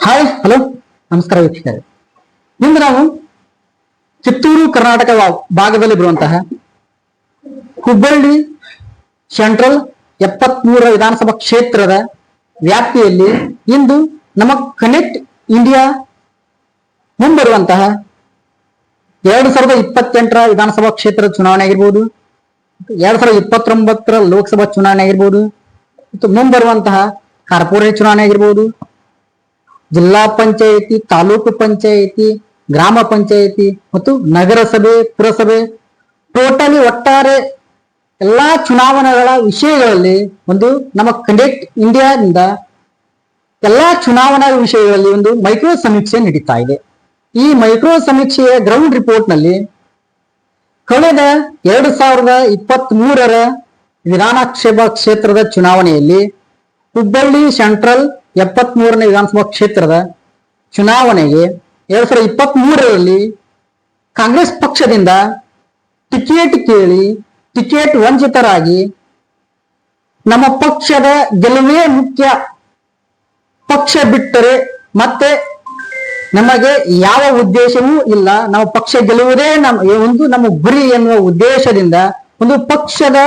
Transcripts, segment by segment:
Hi hello ನಮಸ್ಕಾರ ವೀಕ್ಷಕರೇ. ಇಂದು ನಾವು ಕಿತ್ತೂರು ಕರ್ನಾಟಕ ಭಾಗದಲ್ಲಿ ಬರುವಂತಹ ಹುಬ್ಬಳ್ಳಿ ಸೆಂಟ್ರಲ್ 73 ವಿಧಾನಸಭಾ ಕ್ಷೇತ್ರದ ವ್ಯಾಪ್ತಿಯಲ್ಲಿ ಇಂದು ನಮ್ಮ ಕನೆಕ್ಟ್ ಇಂಡಿಯಾ ಮುಂಬರುವಂತಹ 2028ರ ವಿಧಾನಸಭಾ ಕ್ಷೇತ್ರದ ಚುನಾವಣೆ ಆಗಿರ್ಬೋದು, 2029ರ ಲೋಕಸಭಾ ಚುನಾವಣೆ ಆಗಿರ್ಬೋದು, ಮತ್ತು ಮುಂಬರುವಂತಹ ಕಾರ್ಪೊರೇಟ್ ಚುನಾವಣೆ ಆಗಿರ್ಬೋದು, ಜಿಲ್ಲಾ ಪಂಚಾಯಿತಿ, ತಾಲೂಕು ಪಂಚಾಯಿತಿ, ಗ್ರಾಮ ಪಂಚಾಯಿತಿ ಮತ್ತು ನಗರಸಭೆ, ಪುರಸಭೆ ಟೋಟಲಿ ಒಟ್ಟಾರೆ ಎಲ್ಲಾ ಚುನಾವಣೆಗಳ ವಿಷಯಗಳಲ್ಲಿ ಒಂದು ನಮ್ಮ ಕನೆಕ್ಟ್ ಇಂಡಿಯಾದಿಂದ ಎಲ್ಲಾ ಚುನಾವಣಾ ವಿಷಯಗಳಲ್ಲಿ ಒಂದು ಮೈಕ್ರೋ ಸಮೀಕ್ಷೆ ನಡೀತಾ ಇದೆ. ಈ ಮೈಕ್ರೋ ಸಮೀಕ್ಷೆಯ ಗ್ರೌಂಡ್ ರಿಪೋರ್ಟ್ ನಲ್ಲಿ ಕಳೆದ 2023ರ ವಿಧಾನಸಭಾ ಕ್ಷೇತ್ರದ ಚುನಾವಣೆಯಲ್ಲಿ ಹುಬ್ಬಳ್ಳಿ ಸೆಂಟ್ರಲ್ 73ನೇ ವಿಧಾನಸಭಾ ಕ್ಷೇತ್ರದ ಚುನಾವಣೆಗೆ 2023ರಲ್ಲಿ ಕಾಂಗ್ರೆಸ್ ಪಕ್ಷದಿಂದ ಟಿಕೆಟ್ ಕೇಳಿ ಟಿಕೆಟ್ ವಂಚಿತರಾಗಿ ನಮ್ಮ ಪಕ್ಷದ ಗೆಲುವೇ ಮುಖ್ಯ, ಪಕ್ಷ ಬಿಟ್ಟರೆ ಮತ್ತೆ ನಮಗೆ ಯಾವ ಉದ್ದೇಶವೂ ಇಲ್ಲ, ನಾವು ಪಕ್ಷ ಗೆಲ್ಲುವುದೇ ನಮ್ಮ ಗುರಿ ಎನ್ನುವ ಉದ್ದೇಶದಿಂದ ಒಂದು ಪಕ್ಷದ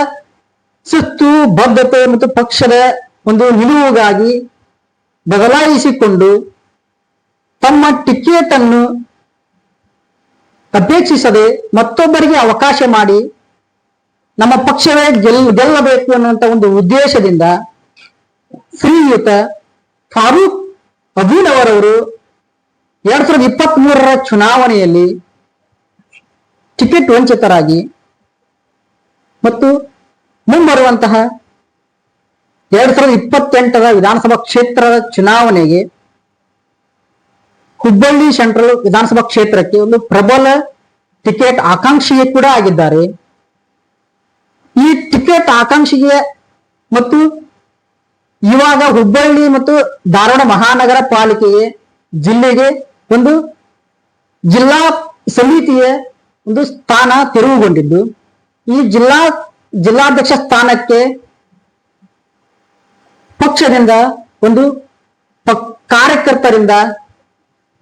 ಶಿಸ್ತು ಬದ್ಧತೆ ಮತ್ತು ಪಕ್ಷದ ಒಂದು ನಿಲುವುಗಾಗಿ ಬದಲಾಯಿಸಿಕೊಂಡು ತಮ್ಮ ಟಿಕೆಟ್ ಅನ್ನು ಅಪೇಕ್ಷಿಸದೆ ಮತ್ತೊಬ್ಬರಿಗೆ ಅವಕಾಶ ಮಾಡಿ ನಮ್ಮ ಪಕ್ಷವೇ ಗೆಲ್ಲಬೇಕು ಅನ್ನುವಂತ ಒಂದು ಉದ್ದೇಶದಿಂದ ಶ್ರೀಯುತ ಫಾರೂಕ್ ಅಬೀನವರ್ ಅವರು 2023ರ ಚುನಾವಣೆಯಲ್ಲಿ ಟಿಕೆಟ್ ವಂಚಿತರಾಗಿ ಮತ್ತು ಮುಂಬರುವಂತಹ 2028ರ ವಿಧಾನಸಭಾ ಕ್ಷೇತ್ರದ ಚುನಾವಣೆಗೆ ಹುಬ್ಬಳ್ಳಿ ಸೆಂಟ್ರಲ್ ವಿಧಾನಸಭಾ ಕ್ಷೇತ್ರಕ್ಕೆ ಒಂದು ಪ್ರಬಲ ಟಿಕೆಟ್ ಆಕಾಂಕ್ಷಿಯೇ ಕೂಡ ಆಗಿದ್ದಾರೆ. ಈ ಟಿಕೆಟ್ ಆಕಾಂಕ್ಷಿಗೆ ಮತ್ತು ಇವಾಗ ಹುಬ್ಬಳ್ಳಿ ಮತ್ತು ಧಾರವಾಡ ಮಹಾನಗರ ಪಾಲಿಕೆಗೆ ಜಿಲ್ಲೆಗೆ ಒಂದು ಜಿಲ್ಲಾ ಸಮಿತಿಯ ಒಂದು ಸ್ಥಾನ ತೆರವುಗೊಂಡಿದ್ದು, ಈ ಜಿಲ್ಲಾಧ್ಯಕ್ಷ ಸ್ಥಾನಕ್ಕೆ ಪಕ್ಷದಿಂದ ಒಂದು ಕಾರ್ಯಕರ್ತರಿಂದ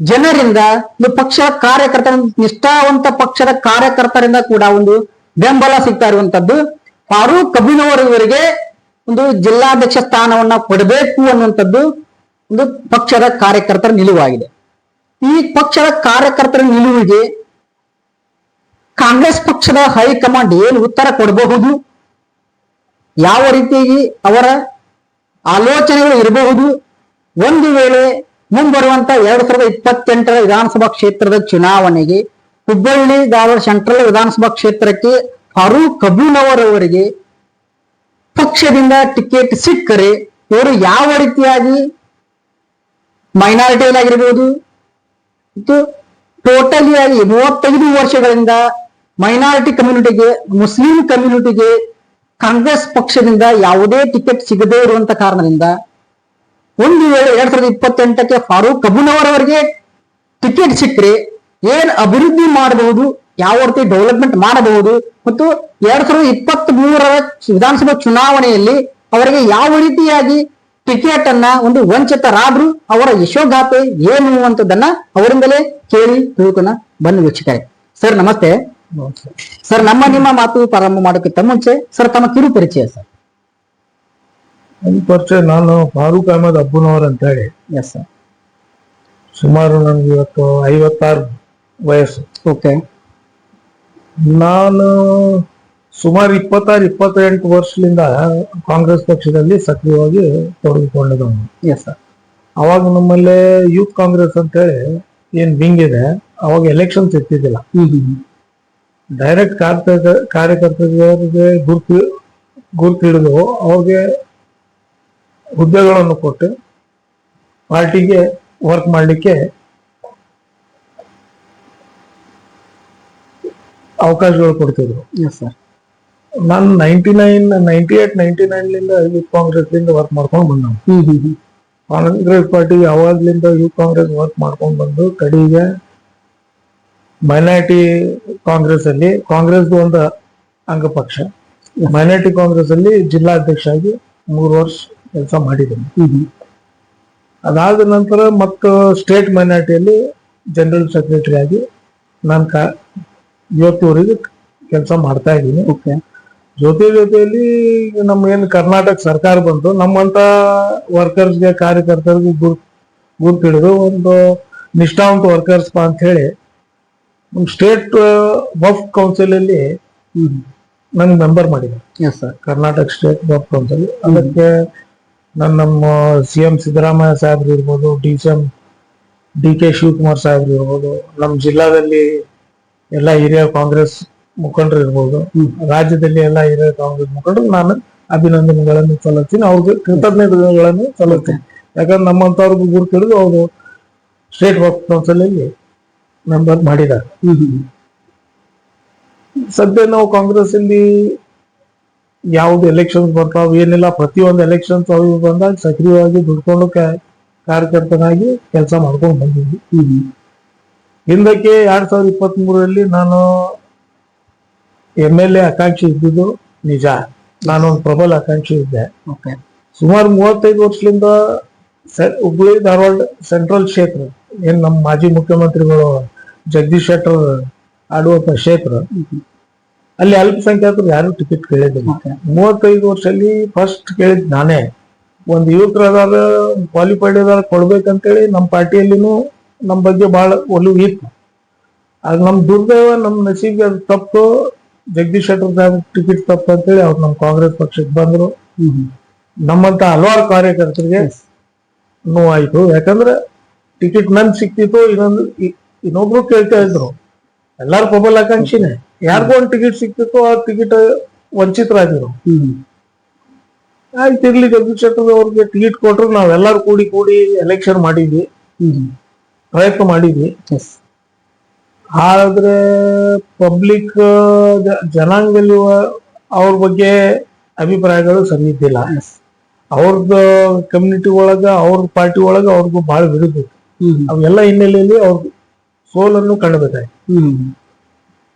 ಜನರಿಂದ ಒಂದು ಪಕ್ಷದ ಕಾರ್ಯಕರ್ತರಿಂದ ನಿಷ್ಠಾವಂತ ಪಕ್ಷದ ಕಾರ್ಯಕರ್ತರಿಂದ ಕೂಡ ಒಂದು ಬೆಂಬಲ ಸಿಗ್ತಾ ಇರುವಂತದ್ದು. ಫಾರೂಕ್ ಅಬೀನವರ್ ಇವರಿಗೆ ಒಂದು ಜಿಲ್ಲಾಧ್ಯಕ್ಷ ಸ್ಥಾನವನ್ನ ಕೊಡಬೇಕು ಅನ್ನುವಂಥದ್ದು ಒಂದು ಪಕ್ಷದ ಕಾರ್ಯಕರ್ತರ ನಿಲುವಾಗಿದೆ. ಈ ಪಕ್ಷದ ಕಾರ್ಯಕರ್ತರ ನಿಲುವಿಗೆ ಕಾಂಗ್ರೆಸ್ ಪಕ್ಷದ ಹೈಕಮಾಂಡ್ ಏನು ಉತ್ತರ ಕೊಡಬಹುದು, ಯಾವ ರೀತಿಯಾಗಿ ಅವರ ಆಲೋಚನೆಗಳು ಇರಬಹುದು, ಒಂದು ವೇಳೆ ಮುಂಬರುವಂತ 2028ರ ವಿಧಾನಸಭಾ ಕ್ಷೇತ್ರದ ಚುನಾವಣೆಗೆ ಹುಬ್ಬಳ್ಳಿ ಧಾರವಾಡ ಸೆಂಟ್ರಲ್ ವಿಧಾನಸಭಾ ಕ್ಷೇತ್ರಕ್ಕೆ ಫಾರೂಕ್ ಅಬೀನವರ್ ಅವರಿಗೆ ಪಕ್ಷದಿಂದ ಟಿಕೆಟ್ ಸಿಕ್ಕರೆ ಇವರು ಯಾವ ರೀತಿಯಾಗಿ ಮೈನಾರಿಟಿಯಲ್ಲಾಗಿರ್ಬೋದು ಮತ್ತು ಟೋಟಲಿ ಆಗಿ 35 ವರ್ಷಗಳಿಂದ ಮೈನಾರಿಟಿ ಕಮ್ಯುನಿಟಿಗೆ, ಮುಸ್ಲಿಂ ಕಮ್ಯುನಿಟಿಗೆ ಕಾಂಗ್ರೆಸ್ ಪಕ್ಷದಿಂದ ಯಾವುದೇ ಟಿಕೆಟ್ ಸಿಗದೇ ಇರುವಂತ ಕಾರಣದಿಂದ ಒಂದು ವೇಳೆ 2028ಕ್ಕೆ ಫಾರೂಕ್ ಅಬೀನವರ್ ಅವರಿಗೆ ಟಿಕೆಟ್ ಸಿಕ್ಕರೆ ಏನ್ ಅಭಿವೃದ್ಧಿ ಮಾಡಬಹುದು, ಯಾವ ರೀತಿ ಡೆವಲಪ್ಮೆಂಟ್ ಮಾಡಬಹುದು ಮತ್ತು 2023ರ ವಿಧಾನಸಭಾ ಚುನಾವಣೆಯಲ್ಲಿ ಅವರಿಗೆ ಯಾವ ರೀತಿಯಾಗಿ ಟಿಕೆಟ್ ಅನ್ನ ಒಂದು ವಂಚಿತರಾದ್ರು ಅವರ ಯಶೋಗಾಥೆ ಏನು ಅನ್ನುವಂಥದ್ದನ್ನ ಅವರಿಂದಲೇ ಕೇಳಿ ತಿಳ್ಕೊನ ಬನ್ನಿ ವೀಕ್ಷಕರೇ. ಸರ್ ನಮಸ್ತೆ. ಸರ್, ನಿಮ್ಮ ಮಾತು ಪ್ರಾರಂಭ ಮಾಡೋಕ್ಕಿಂತ ಮುಂಚೆ ಸರ್ ತಮ್ಮ ಕಿರು ಪರಿಚಯ. ಸರ್ ಪರಿಚಯ, ನಾನು ಫಾರೂಕ್ ಅಹಮದ್ ಅಬ್ಬುನವರ್ ಅಂತ ಹೇಳಿ. Yes sir. ಸುಮಾರು ನನಗೆ ಇವತ್ತು 56 ವಯಸ್ಸು. ಓಕೆ. ನಾನು ಸುಮಾರು 26-28 ವರ್ಷದಿಂದ ಕಾಂಗ್ರೆಸ್ ಪಕ್ಷದಲ್ಲಿ ಸಕ್ರಿಯವಾಗಿ ತೊಡಗಿಕೊಂಡಿದ್ದವನು. Yes sir. ಅವಾಗ ನಮ್ಮಲ್ಲಿ ಯೂತ್ ಕಾಂಗ್ರೆಸ್ ಅಂತ ಹೇಳಿ ಏನ್ ವಿಂಗ್ ಇದೆ, ಅವಾಗ ಎಲೆಕ್ಷನ್ಸ್ ಇರ್ತಿದ್ದಿಲ್ಲ. ಡೈರೆಕ್ಟ್ ಕಾರ್ಯಕರ್ತರಿಗೆ ಗುರ್ತು ಹಿಡಿದು ಅವ್ರಿಗೆ ಹುದ್ದೆಗಳನ್ನು ಕೊಟ್ಟು ಪಾರ್ಟಿಗೆ ವರ್ಕ್ ಮಾಡಲಿಕ್ಕೆ ಅವಕಾಶಗಳು ಕೊಡ್ತಿದ್ರು. ನಾನು 98-99ಲಿಂದ ಯೂತ್ ಕಾಂಗ್ರೆಸ್ ವರ್ಕ್ ಮಾಡ್ಕೊಂಡು ಬಂದ. ಕಾಂಗ್ರೆಸ್ ಪಾರ್ಟಿ ಅವಾಗ್ಲಿಂದ ಯೂತ್ ಕಾಂಗ್ರೆಸ್ ವರ್ಕ್ ಮಾಡ್ಕೊಂಡು ಬಂದು ಕಡೆಗೆ ಮೈನಾರಿಟಿ ಕಾಂಗ್ರೆಸ್ ಅಲ್ಲಿ ಕಾಂಗ್ರೆಸ್ ಒಂದು ಅಂಗಪಕ್ಷ ಮೈನಾರಿಟಿ ಕಾಂಗ್ರೆಸ್ ಅಲ್ಲಿ ಜಿಲ್ಲಾಧ್ಯಕ್ಷ ಆಗಿ 3 ವರ್ಷ ಕೆಲಸ ಮಾಡಿದ್ದೇನೆ. ಅದಾದ ನಂತರ ಮತ್ತು ಸ್ಟೇಟ್ ಮೈನಾರಿಟಿಯಲ್ಲಿ ಜನರಲ್ ಸೆಕ್ರೆಟರಿ ಆಗಿ ನಾನು ಇವತ್ತುವರೆಗೆ ಕೆಲಸ ಮಾಡ್ತಾ ಇದ್ದೀನಿ. ಓಕೆ. ಜೊತೆಯಲ್ಲಿ ನಮ್ಮ ಏನು ಕರ್ನಾಟಕ ಸರ್ಕಾರ ಬಂತು, ನಮ್ಮಂತ ವರ್ಕರ್ಸ್ಗೆ ಕಾರ್ಯಕರ್ತರಿಗೆ ಗುರುತಿಡಿದು ಒಂದು ನಿಷ್ಠಾವಂತ ವರ್ಕರ್ಸ್ ಅಂತ ಹೇಳಿ ನಮ್ಮ ಸ್ಟೇಟ್ ವಫ್ ಕೌನ್ಸಿಲ್ ಅಲ್ಲಿ ನಂಗೆ ಮೆಂಬರ್ ಮಾಡಿದೆ. Karnataka state Waqf council. ಅದಕ್ಕೆ ನಮ್ಮ CM ಸಿದ್ದರಾಮಯ್ಯ ಸಾಹೇಬ್ರು ಇರ್ಬೋದು, DK ಶಿವಕುಮಾರ್ ಸಾಹೇಬ್ರು ಇರ್ಬೋದು, ನಮ್ಮ ಜಿಲ್ಲಾದಲ್ಲಿ ಎಲ್ಲ ಹಿರಿಯ ಕಾಂಗ್ರೆಸ್ ಮುಖಂಡರು ಇರ್ಬೋದು, ರಾಜ್ಯದಲ್ಲಿ ಎಲ್ಲ ಹಿರಿಯ ಕಾಂಗ್ರೆಸ್ ಮುಖಂಡರು ನಾನು ಅಭಿನಂದನೆಗಳನ್ನು ಸಲ್ಲಿಸ್ತೀನಿ, ಅವ್ರಿಗೆ ಕೃತಜ್ಞತೆಗಳನ್ನು ಸಲ್ಲಿಸ್ತೀನಿ. ಯಾಕಂದ್ರೆ ನಮ್ಮಂತವ್ರಿಗೆ ಗುರುತಿಡಿದು ಅವರು ಸ್ಟೇಟ್ ವಫ್ ಕೌನ್ಸಿಲ್ ಅಲ್ಲಿ ಮೆಂಬರ್ ಮಾಡಿದ್ದಾರೆ. ಸದ್ಯ ನಾವು ಕಾಂಗ್ರೆಸ್ ಅಲ್ಲಿ ಯಾವ್ದು ಎಲೆಕ್ಷನ್ಸ್ ಬರ್ತಾವ ಏನಿಲ್ಲ, ಪ್ರತಿಯೊಂದು ಎಲೆಕ್ಷನ್ಸ್ ಅವು ಬಂದಾಗ ಸಕ್ರಿಯವಾಗಿ ದುಡ್ಕೊಂಡು ಕಾರ್ಯಕರ್ತನಾಗಿ ಕೆಲಸ ಮಾಡ್ಕೊಂಡು ಬಂದಿದ್ವಿ. ಹಿಂದಕ್ಕೆ 2023 ನಾನು MLA ಆಕಾಂಕ್ಷಿ ಇದ್ದಿದ್ದು ನಿಜ. ನಾನೊಂದು ಪ್ರಬಲ ಆಕಾಂಕ್ಷಿ ಇದ್ದೆ. ಸುಮಾರು 35 ವರ್ಷದಿಂದ ಹುಬ್ಬಳ್ಳಿ ಧಾರವಾಡ ಸೆಂಟ್ರಲ್ ಕ್ಷೇತ್ರ ಏನ್ ನಮ್ಮ ಮಾಜಿ ಮುಖ್ಯಮಂತ್ರಿಗಳು ಜಗದೀಶ್ ಶೆಟ್ಟರ್ ಆಡುವಂತ ಕ್ಷೇತ್ರ, ಅಲ್ಲಿ ಅಲ್ಪಸಂಖ್ಯಾತರು ಯಾರು ಟಿಕೆಟ್ ಕೇಳಿದ್ರು. 35 ವರ್ಷದಲ್ಲಿ ಫಸ್ಟ್ ಕೇಳಿದ್ ನಾನೇ. ಒಂದು ಯುವಕರದಾರ ಕ್ವಾಲಿಫೈಡ್ ಅದಾರ ಕೊಡ್ಬೇಕಂತೇಳಿ ನಮ್ಮ ಪಾರ್ಟಿಯಲ್ಲಿನೂ ನಮ್ಮ ಬಗ್ಗೆ ಬಹಳ ಒಲವು ಇತ್ತು. ಅದು ನಮ್ ದುರ್ದೈವ, ನಮ್ ನಸೀಬ್ಗೆ ಅದು ತಪ್ಪು, ಜಗದೀಶ್ ಶೆಟ್ಟರ್ ಸಾಹೇಬ್ ಟಿಕೆಟ್ ತಪ್ಪು ಅಂತೇಳಿ ಅವ್ರು ನಮ್ಮ ಕಾಂಗ್ರೆಸ್ ಪಕ್ಷಕ್ಕೆ ಬಂದ್ರು. ನಮ್ಮಂತ ಹಲವಾರು ಕಾರ್ಯಕರ್ತರಿಗೆ ನೋವಾಯ್ತು. ಯಾಕಂದ್ರೆ ಟಿಕೆಟ್ ನನ್ ಸಿಕ್ತಿತ್ತು, ಇನ್ನೊಬ್ರು ಕೇಳ್ತಾ ಇದ್ರು. ಎಲ್ಲಾರು ಪ್ರಬಲ ಆಕಾಂಕ್ಷಿನೇ, ಯಾರಿಗೂ ಒಂದು ಟಿಕೆಟ್ ಸಿಕ್ತಿತ್ತು, ಆ ಟಿಕೆಟ್ ವಂಚಿತರಾಗಿರು. ಆಯ್ತು ಇರ್ಲಿ, ಜಗದೀಶ್ ಶೆಟ್ಟರ್ ಅವ್ರಿಗೆ ಟಿಕೆಟ್ ಕೊಟ್ರು. ನಾವೆಲ್ಲರೂ ಕೂಡಿ ಎಲೆಕ್ಷನ್ ಮಾಡಿದ್ವಿ, ಪ್ರಯತ್ನ ಮಾಡಿದ್ವಿ. ಆದ್ರೆ ಪಬ್ಲಿಕ್ ಜನಾಂಗದಲ್ಲಿ ಅವ್ರ ಬಗ್ಗೆ ಅಭಿಪ್ರಾಯಗಳು ಸರಿ ಇದ್ದಿಲ್ಲ. ಅವ್ರದ್ದು ಕಮ್ಯುನಿಟಿ ಒಳಗ, ಅವ್ರ ಪಾರ್ಟಿ ಒಳಗ ಅವ್ರಿಗೂ ಬಹಳ ವಿರುದ್ಧ. ಅವೆಲ್ಲ ಹಿನ್ನೆಲೆಯಲ್ಲಿ ಅವ್ರ ಸೋಲನ್ನು ಕಂಡುಬೇಕಾಯ್ತು.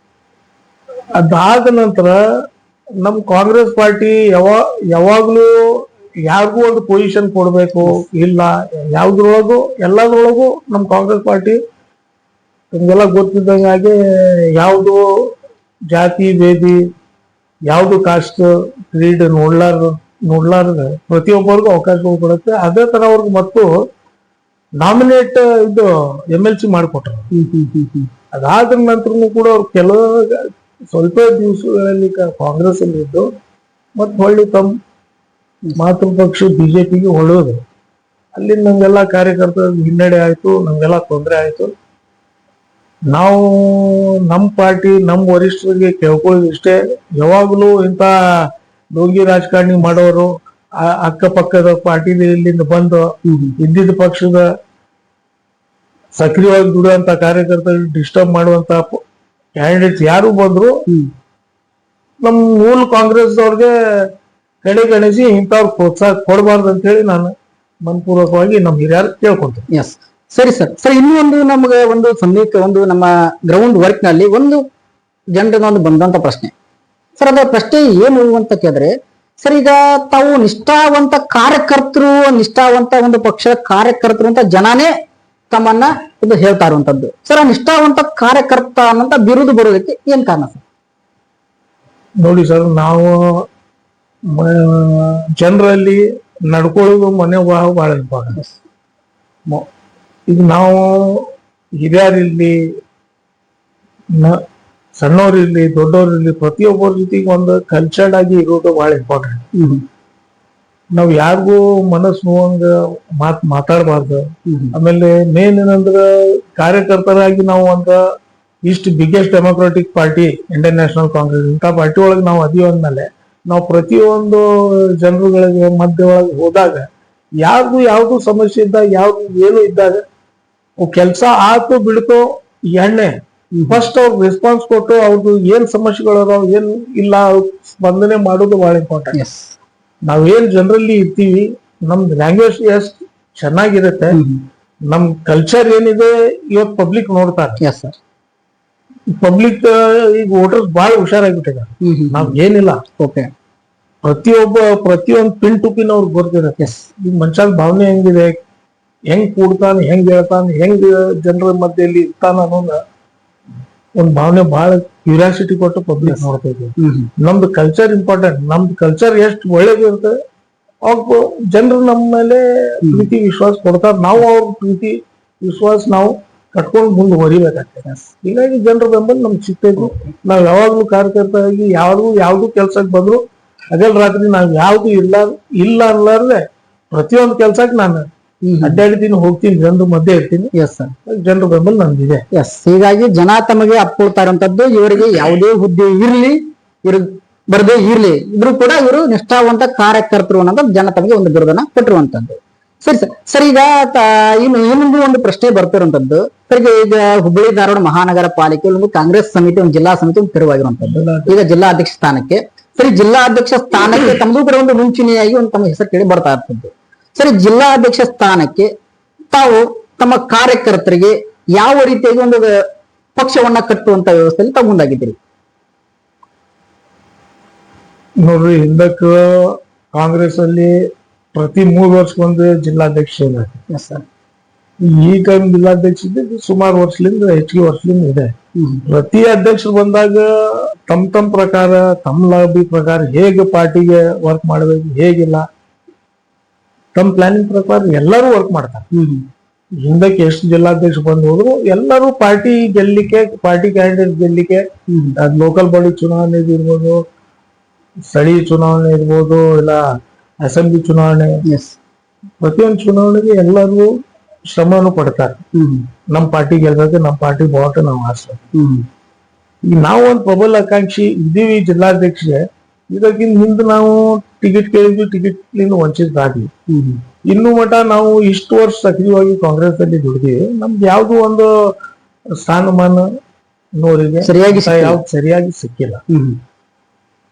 ಅದಾದ ನಂತರ ನಮ್ ಕಾಂಗ್ರೆಸ್ ಪಾರ್ಟಿ ಯಾವಾಗ್ಲೂ ಯಾರಿಗೂ ಒಂದು ಪೊಸಿಷನ್ ಕೊಡ್ಬೇಕು ಇಲ್ಲ, ಯಾವ್ದ್ರೊಳಗು ಎಲ್ಲದ್ರೊಳಗು ನಮ್ ಕಾಂಗ್ರೆಸ್ ಪಾರ್ಟಿ ನಿಮ್ಗೆಲ್ಲ ಗೊತ್ತಿದ್ದಂಗೆ ಯಾವ್ದು ಜಾತಿ ಭೇದಿ, ಯಾವ್ದು ಕಾಸ್ಟ್ ಕ್ರೀಡ್ ನೋಡ್ಲಾರ್ದ ಪ್ರತಿಯೊಬ್ಬರಿಗೂ ಅವಕಾಶಗಳು ಕೊಡುತ್ತೆ. ಅದೇ ತರ ಅವ್ರಿಗೆ ಮತ್ತು ನಾಮಿನೇಟ್ ಇದು MLC ಮಾಡಿಕೊಟ್ರು. ಅದಾದ ನಂತರ ಕೂಡ ಅವ್ರು ಕೆಲವು ಸ್ವಲ್ಪ ದಿವಸಗಳಲ್ಲಿ ಕಾಂಗ್ರೆಸ್ ಅಲ್ಲಿ ಇದ್ದು ಮತ್ತೆ ಹೊಳ್ಳಿ ತಮ್ಮ ಮಾತೃ ಪಕ್ಷ BJPಗೆ ಹೊಳ್ಳೋದು. ಅಲ್ಲಿ ನಮ್ಗೆಲ್ಲ ಕಾರ್ಯಕರ್ತರ ಹಿನ್ನಡೆ ಆಯ್ತು, ನಮ್ಗೆಲ್ಲ ತೊಂದರೆ ಆಯ್ತು. ನಾವು ನಮ್ಮ ಪಾರ್ಟಿ ನಮ್ಮ ವರಿಷ್ಠರಿಗೆ ಕೇಳ್ಕೊಳ್ಳೋದು ಇಷ್ಟೇ, ಯಾವಾಗ್ಲೂ ಇಂತ ಡೋಂಗಿ ರಾಜಕಾರಣಿ ಮಾಡೋರು ಅಕ್ಕಪಕ್ಕದ ಪಾರ್ಟಿಲಿಂದ ಬಂದು ಇದ್ದಿದ್ದ ಪಕ್ಷದ ಸಕ್ರಿಯವಾಗಿ ದುಡಿಯುವಂತ ಕಾರ್ಯಕರ್ತರಿಗೆ ಡಿಸ್ಟರ್ಬ್ ಮಾಡುವಂತ ಕ್ಯಾಂಡಿಡೇಟ್ಸ್ ಯಾರು ಬಂದ್ರು ನಮ್ ಮೂಲ ಕಾಂಗ್ರೆಸ್ ಅವ್ರಿಗೆ ಕಡೆಗಣಿಸಿ ಇಂಥವ್ರು ಪ್ರೋತ್ಸಾಹ ಕೊಡಬಾರ್ದು ಅಂತ ಹೇಳಿ ನಾನು ಮನಪೂರ್ವಕವಾಗಿ ನಮ್ ಹಿರಿಯರು ಕೇಳ್ಕೊಂತೀನಿ. ಸರಿ ಸರ್, ಇನ್ನೂ ಒಂದು ನಮ್ಗೆ ಒಂದು ಒಂದು ನಮ್ಮ ಗ್ರೌಂಡ್ ವರ್ಕ್ ನಲ್ಲಿ ಒಂದು ಜನರಿಂದ ಒಂದು ಬಂದಂತ ಪ್ರಶ್ನೆ ಸರ್. ಅದರ ಪ್ರಶ್ನೆ ಏನು ಅಂತ ಕೇಳಿದ್ರೆ ಸರ್, ಈಗ ತಾವು ನಿಷ್ಠಾವಂತ ಕಾರ್ಯಕರ್ತರು, ನಿಷ್ಠಾವಂತ ಒಂದು ಪಕ್ಷದ ಕಾರ್ಯಕರ್ತರು ಅಂತ ಜನನೇ ತಮ್ಮನ್ನ ಇದು ಹೇಳ್ತಾ ಇರುವಂತದ್ದು ಸರ್. ಆ ನಿಷ್ಠಾವಂತ ಕಾರ್ಯಕರ್ತ ಅನ್ನಂತ ಬಿರುದು ಬರೋದಕ್ಕೆ ಏನ್ ಕಾರಣ ಸರ್? ನೋಡಿ ಸರ್, ನಾವು ಜನರಲ್ಲಿ ನಡ್ಕೊಳ್ಳೋದು ಮನೆ ಬಹಳ ಇಂಪಾರ್ಟೆಂಟ್. ಈಗ ನಾವು ಹಿರಿಯರಿರ್ಲಿ, ಸಣ್ಣವ್ರಿರ್ಲಿ, ದೊಡ್ಡವ್ರಿರ್ಲಿ, ಪ್ರತಿಯೊಬ್ಬರ ಜೊತೆಗೆ ಒಂದು ಕಲ್ಚರ್ಡ್ ಆಗಿ ಇರೋದು ಬಹಳ ಇಂಪಾರ್ಟೆಂಟ್. ನಾವ್ ಯಾರಿಗೂ ಮನಸ್ಸು ನೋವಂಗ ಮಾತಾಡಬಾರ್ದು. ಆಮೇಲೆ ಮೇನ್ ಏನಂದ್ರ ಕಾರ್ಯಕರ್ತರಾಗಿ ನಾವು ಒಂದು ಇಷ್ಟು biggest democratic party Indian national Congress ಇಂಥ ಪಾರ್ಟಿ ಒಳಗೆ ನಾವು ಅದೀವಿ ಅಂದ್ಮೇಲೆ ನಾವು ಪ್ರತಿಯೊಂದು ಜನರುಗಳಿಗೆ ಮಧ್ಯ ಒಳಗೆ ಹೋದಾಗ ಯಾವ್ದು ಸಮಸ್ಯೆ ಇದ್ದಾಗ ಯಾವ್ದು ಏನು ಇದ್ದಾಗ ಕೆಲಸ ಆತು ಬಿಡ್ತೋ ಎಣ್ಣೆ ಫಸ್ಟ್ ಅವ್ರಿಗೆ ರೆಸ್ಪಾನ್ಸ್ ಕೊಟ್ಟು ಅವ್ರದ್ದು ಏನ್ ಸಮಸ್ಯೆಗಳು ಅದಾವ ಏನ್ ಇಲ್ಲ ಸ್ಪಂದನೆ ಮಾಡೋದು ಬಹಳ ಇಂಪಾರ್ಟೆಂಟ್. ನಾವೇನ್ ಜನರಲ್ಲಿ ಇರ್ತೀವಿ, ನಮ್ದು ಲ್ಯಾಂಗ್ವೇಜ್ ಎಷ್ಟು ಚೆನ್ನಾಗಿರುತ್ತೆ, ನಮ್ ಕಲ್ಚರ್ ಏನಿದೆ ಇವತ್ತು ಪಬ್ಲಿಕ್ ನೋಡ್ತಾರೆ. ಪಬ್ಲಿಕ್ ಈಗ ವೋಟರ್ಸ್ ಬಹಳ ಹುಷಾರಾಗ್ಬಿಟ್ಟಿದ್ದಾರೆ. ನಾವ್ ಏನಿಲ್ಲ, ಪ್ರತಿಯೊಂದು ಪಿನ್ ಟು ಪಿನ್ ಅವ್ರಿಗೆ ಗೊತ್ತಿರುತ್ತೆ. ಈಗ ಮನುಷ್ಯನ ಭಾವನೆ ಹೆಂಗಿದೆ, ಹೆಂಗ್ ಕೂಡ್ತಾನ, ಹೆಂಗ್ ಹೇಳ್ತಾನ, ಹೆಂಗ್ ಜನರ ಮಧ್ಯೆಯಲ್ಲಿ ಇರ್ತಾನ ಅನ್ನೋದ ಒಂದ್ ಭಾವನೆ ಬಹಳ ಕ್ಯೂರಿಯಾಸಿಟಿ ಕೊಟ್ಟು ಪಬ್ಲಿಕ್ ನೋಡ್ತಾ ಇದ್ದೀವಿ. ನಮ್ದು ಕಲ್ಚರ್ ಇಂಪಾರ್ಟೆಂಟ್. ನಮ್ದು ಕಲ್ಚರ್ ಎಷ್ಟು ಒಳ್ಳೇದಿರುತ್ತೆ ಅವ್ರು ಜನರು ನಮ್ಮ ಮೇಲೆ ಪ್ರೀತಿ ವಿಶ್ವಾಸ ಕೊಡ್ತಾರೆ. ನಾವು ಅವ್ರ ಪ್ರೀತಿ ವಿಶ್ವಾಸ ನಾವು ಕಟ್ಕೊಂಡು ಮುಂದುವರಿಬೇಕಾಗ್ತದೆ. ಹೀಗಾಗಿ ಜನರ ಬೆಂಬಲ ನಮ್ಗೆ ಸಿಗ್ತೈತಿ. ನಾವ್ ಯಾವಾಗ್ಲೂ ಕಾರ್ಯಕರ್ತ ಆಗಿ ಯಾವ್ದು ಕೆಲ್ಸಕ್ಕೆ ಬಂದ್ರು ಹಗಲ್ ರಾತ್ರಿ ನಾವ್ ಯಾವ್ದು ಇಲ್ಲ ಅನ್ಲಾರ್ದೆ ಪ್ರತಿಯೊಂದು ಕೆಲ್ಸಕ್ಕೆ ನಾನು ಅಡ್ಡಾಡಿದ್ದೀನಿ, ಹೋಗ್ತೀನಿ, ಜನರ ಮಧ್ಯೆ ಇರ್ತೀನಿ. ಎಸ್ ಸರ್, ಜನರ ಬೆಂಬಲ ನಮ್ಗಿದೆ. ಎಸ್. ಹೀಗಾಗಿ ಜನ ತಮಗೆ ಅಪ್ಕೊಳ್ತಾ ಇರುವಂತದ್ದು, ಇವರಿಗೆ ಯಾವುದೇ ಹುದ್ದೆ ಇರ್ಲಿ, ಇವ್ರಿಗೆ ಬರದೇ ಇರ್ಲಿ, ಇದ್ರು ಕೂಡ ಇವರು ನಿಷ್ಠಾವಂತ ಕಾರ್ಯಕರ್ತರು ಅನ್ನೋದು ಜನ ತಮಗೆ ಒಂದು ಬಿರುದನ್ನ ಕೊಟ್ಟಿರುವಂತದ್ದು. ಸರಿ ಸರ್. ಸರ್, ಈಗ ಇನ್ನೊಂದು ಒಂದು ಪ್ರಶ್ನೆ ಬರ್ತಿರುವಂತದ್ದು ಸರ್, ಈಗ ಹುಬ್ಬಳ್ಳಿ ಧಾರವಾಡ ಮಹಾನಗರ ಪಾಲಿಕೆ ಒಂದು ಕಾಂಗ್ರೆಸ್ ಸಮಿತಿ, ಒಂದು ಜಿಲ್ಲಾ ಸಮಿತಿ ಒಂದು ತೆರವಾಗಿರುವಂತದ್ದು. ಈಗ ಜಿಲ್ಲಾ ಅಧ್ಯಕ್ಷ ಸ್ಥಾನಕ್ಕೆ ಸರಿ, ಜಿಲ್ಲಾ ಅಧ್ಯಕ್ಷ ಸ್ಥಾನಕ್ಕೆ ತಮ್ಮದು ಕೂಡ ಒಂದು ಮುಂಚೂಣಿಯಾಗಿ ಒಂದು ತಮ್ಮ ಹೆಸರು ಕೇಳಿ ಬರ್ತಾ ಇರ್ತದ್ದು. ಸರಿ, ಜಿಲ್ಲಾ ಅಧ್ಯಕ್ಷ ಸ್ಥಾನಕ್ಕೆ ತಾವು ತಮ್ಮ ಕಾರ್ಯಕರ್ತರಿಗೆ ಯಾವ ರೀತಿಯಾಗಿ ಒಂದು ಪಕ್ಷವನ್ನ ಕಟ್ಟುವಂತ ವ್ಯವಸ್ಥೆಯಲ್ಲಿ ತಾವು ಮುಂದಾಗಿದ್ದೀರಿ? ನೋಡ್ರಿ, ಹಿಂದಕ್ಕ ಕಾಂಗ್ರೆಸ್ ಅಲ್ಲಿ ಪ್ರತಿ 3 ವರ್ಷಕ್ಕೊಂದು ಜಿಲ್ಲಾಧ್ಯಕ್ಷ ಇದೆ. ಈ ಟೈಮ್ ಜಿಲ್ಲಾಧ್ಯಕ್ಷ ಇದ್ದ ಸುಮಾರು ವರ್ಷದಿಂದ ಹೆಚ್ಚಿಗೆ ವರ್ಷದಿಂದ ಇದೆ. ಪ್ರತಿ ಅಧ್ಯಕ್ಷರು ಬಂದಾಗ ತಮ್ಮ ಪ್ರಕಾರ, ತಮ್ಮ ಲಾಬಿ ಪ್ರಕಾರ ಹೇಗೆ ಪಾರ್ಟಿಗೆ ವರ್ಕ್ ಮಾಡ್ಬೇಕು, ಹೇಗಿಲ್ಲ, ತಮ್ಮ ಪ್ಲಾನಿಂಗ್ ಪ್ರಕಾರ ಎಲ್ಲರೂ ವರ್ಕ್ ಮಾಡ್ತಾರೆ. ಹಿಂದಕ್ಕೆ ಎಷ್ಟು ಜಿಲ್ಲಾಧ್ಯಕ್ಷ ಬಂದು ಹೋದ್ರು ಎಲ್ಲರೂ ಪಾರ್ಟಿ ಗೆಲ್ಲಿಕ್ಕೆ, ಪಾರ್ಟಿ ಕ್ಯಾಂಡಿಡೇಟ್ ಗೆಲ್ಲಿಕ್ಕೆ, ಲೋಕಲ್ ಬಾಡಿ ಚುನಾವಣೆ ಇರ್ಬೋದು, ಸ್ಥಳೀಯ ಚುನಾವಣೆ ಇರ್ಬೋದು, ಇಲ್ಲ ಅಸೆಂಬ್ಲಿ ಚುನಾವಣೆ, ಪ್ರತಿಯೊಂದು ಚುನಾವಣೆಗೆ ಎಲ್ಲರೂ ಶ್ರಮವನ್ನು ಪಡ್ತಾರೆ. ನಮ್ ಪಾರ್ಟಿ ಗೆಲ್ಬೇಕು, ನಮ್ ಪಾರ್ಟಿ ಬಾವುಟ ನಾವು ಹಾರಿಸ್ಬೇಕು. ಈಗ ನಾವು ಒಂದು ಪ್ರಬಲ ಆಕಾಂಕ್ಷಿ ಇದೀವಿ ಜಿಲ್ಲಾಧ್ಯಕ್ಷೆ. ಇದಕ್ಕಿಂತ ಹಿಂದೆ ನಾವು ಟಿಕೆಟ್ ಕೇಳಿದ್ವಿ, ಟಿಕೆಟ್ ವಂಚಿತರಾದ್ವಿ. ಇನ್ನು ಮಠ ನಾವು ಇಷ್ಟು ವರ್ಷ ಸಕ್ರಿಯವಾಗಿ ಕಾಂಗ್ರೆಸ್ ಅಲ್ಲಿ ದುಡಿದೀವಿ. ನಮ್ಗೆ ಯಾವ್ದು ಒಂದು ಸ್ಥಾನಮಾನ ನೋಡಿದೆ ಯಾವ್ದು ಸರಿಯಾಗಿ ಸಿಕ್ಕಿಲ್ಲ.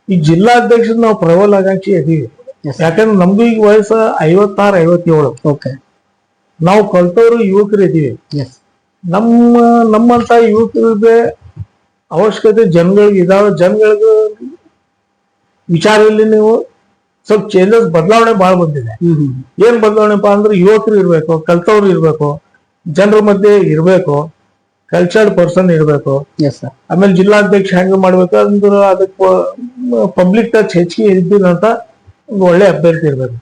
ಈ ಜಿಲ್ಲಾಧ್ಯಕ್ಷ ನಾವು ಪ್ರಬಲ ಆಕಾಂಕ್ಷಿ ಇದೀವಿ. ಯಾಕಂದ್ರೆ ನಮ್ದು ಈಗ ವಯಸ್ಸು 56, 57. ನಾವು ಕಲ್ತವ್ರು ಯುವಕರು ಇದೀವಿ. ನಮ್ಮಂತ ಯುವಕರಿಗೆ ಅವಶ್ಯಕತೆ ಜನಗಳಿಗೆ ಇದಾವೆ. ಜನಗಳಿಗೆ ವಿಚಾರದಲ್ಲಿ ನೀವು ಸ್ವಲ್ಪ ಚೇಂಜಸ್, ಬದಲಾವಣೆ ಬಹಳ ಬಂದಿದೆ. ಏನ್ ಬದಲಾವಣೆಪ್ಪ ಅಂದ್ರೆ ಯುವಕರು ಇರ್ಬೇಕು, ಕಲ್ತವ್ರು ಇರ್ಬೇಕು, ಜನರ ಮಧ್ಯೆ ಇರ್ಬೇಕು, ಕಲ್ಚರ್ಡ್ ಪರ್ಸನ್ ಇರ್ಬೇಕು. ಆಮೇಲೆ ಜಿಲ್ಲಾಧ್ಯಕ್ಷ ಹೆಂಗ್ ಮಾಡ್ಬೇಕು ಅಂದ್ರೆ ಅದಕ್ಕೆ ಪಬ್ಲಿಕ್ ಟಚ್ ಹೆಚ್ಚಿಗೆ ಇದ್ದಿರಂತ ಒಂದು ಒಳ್ಳೆ ಅಭ್ಯರ್ಥಿ ಇರ್ಬೇಕು.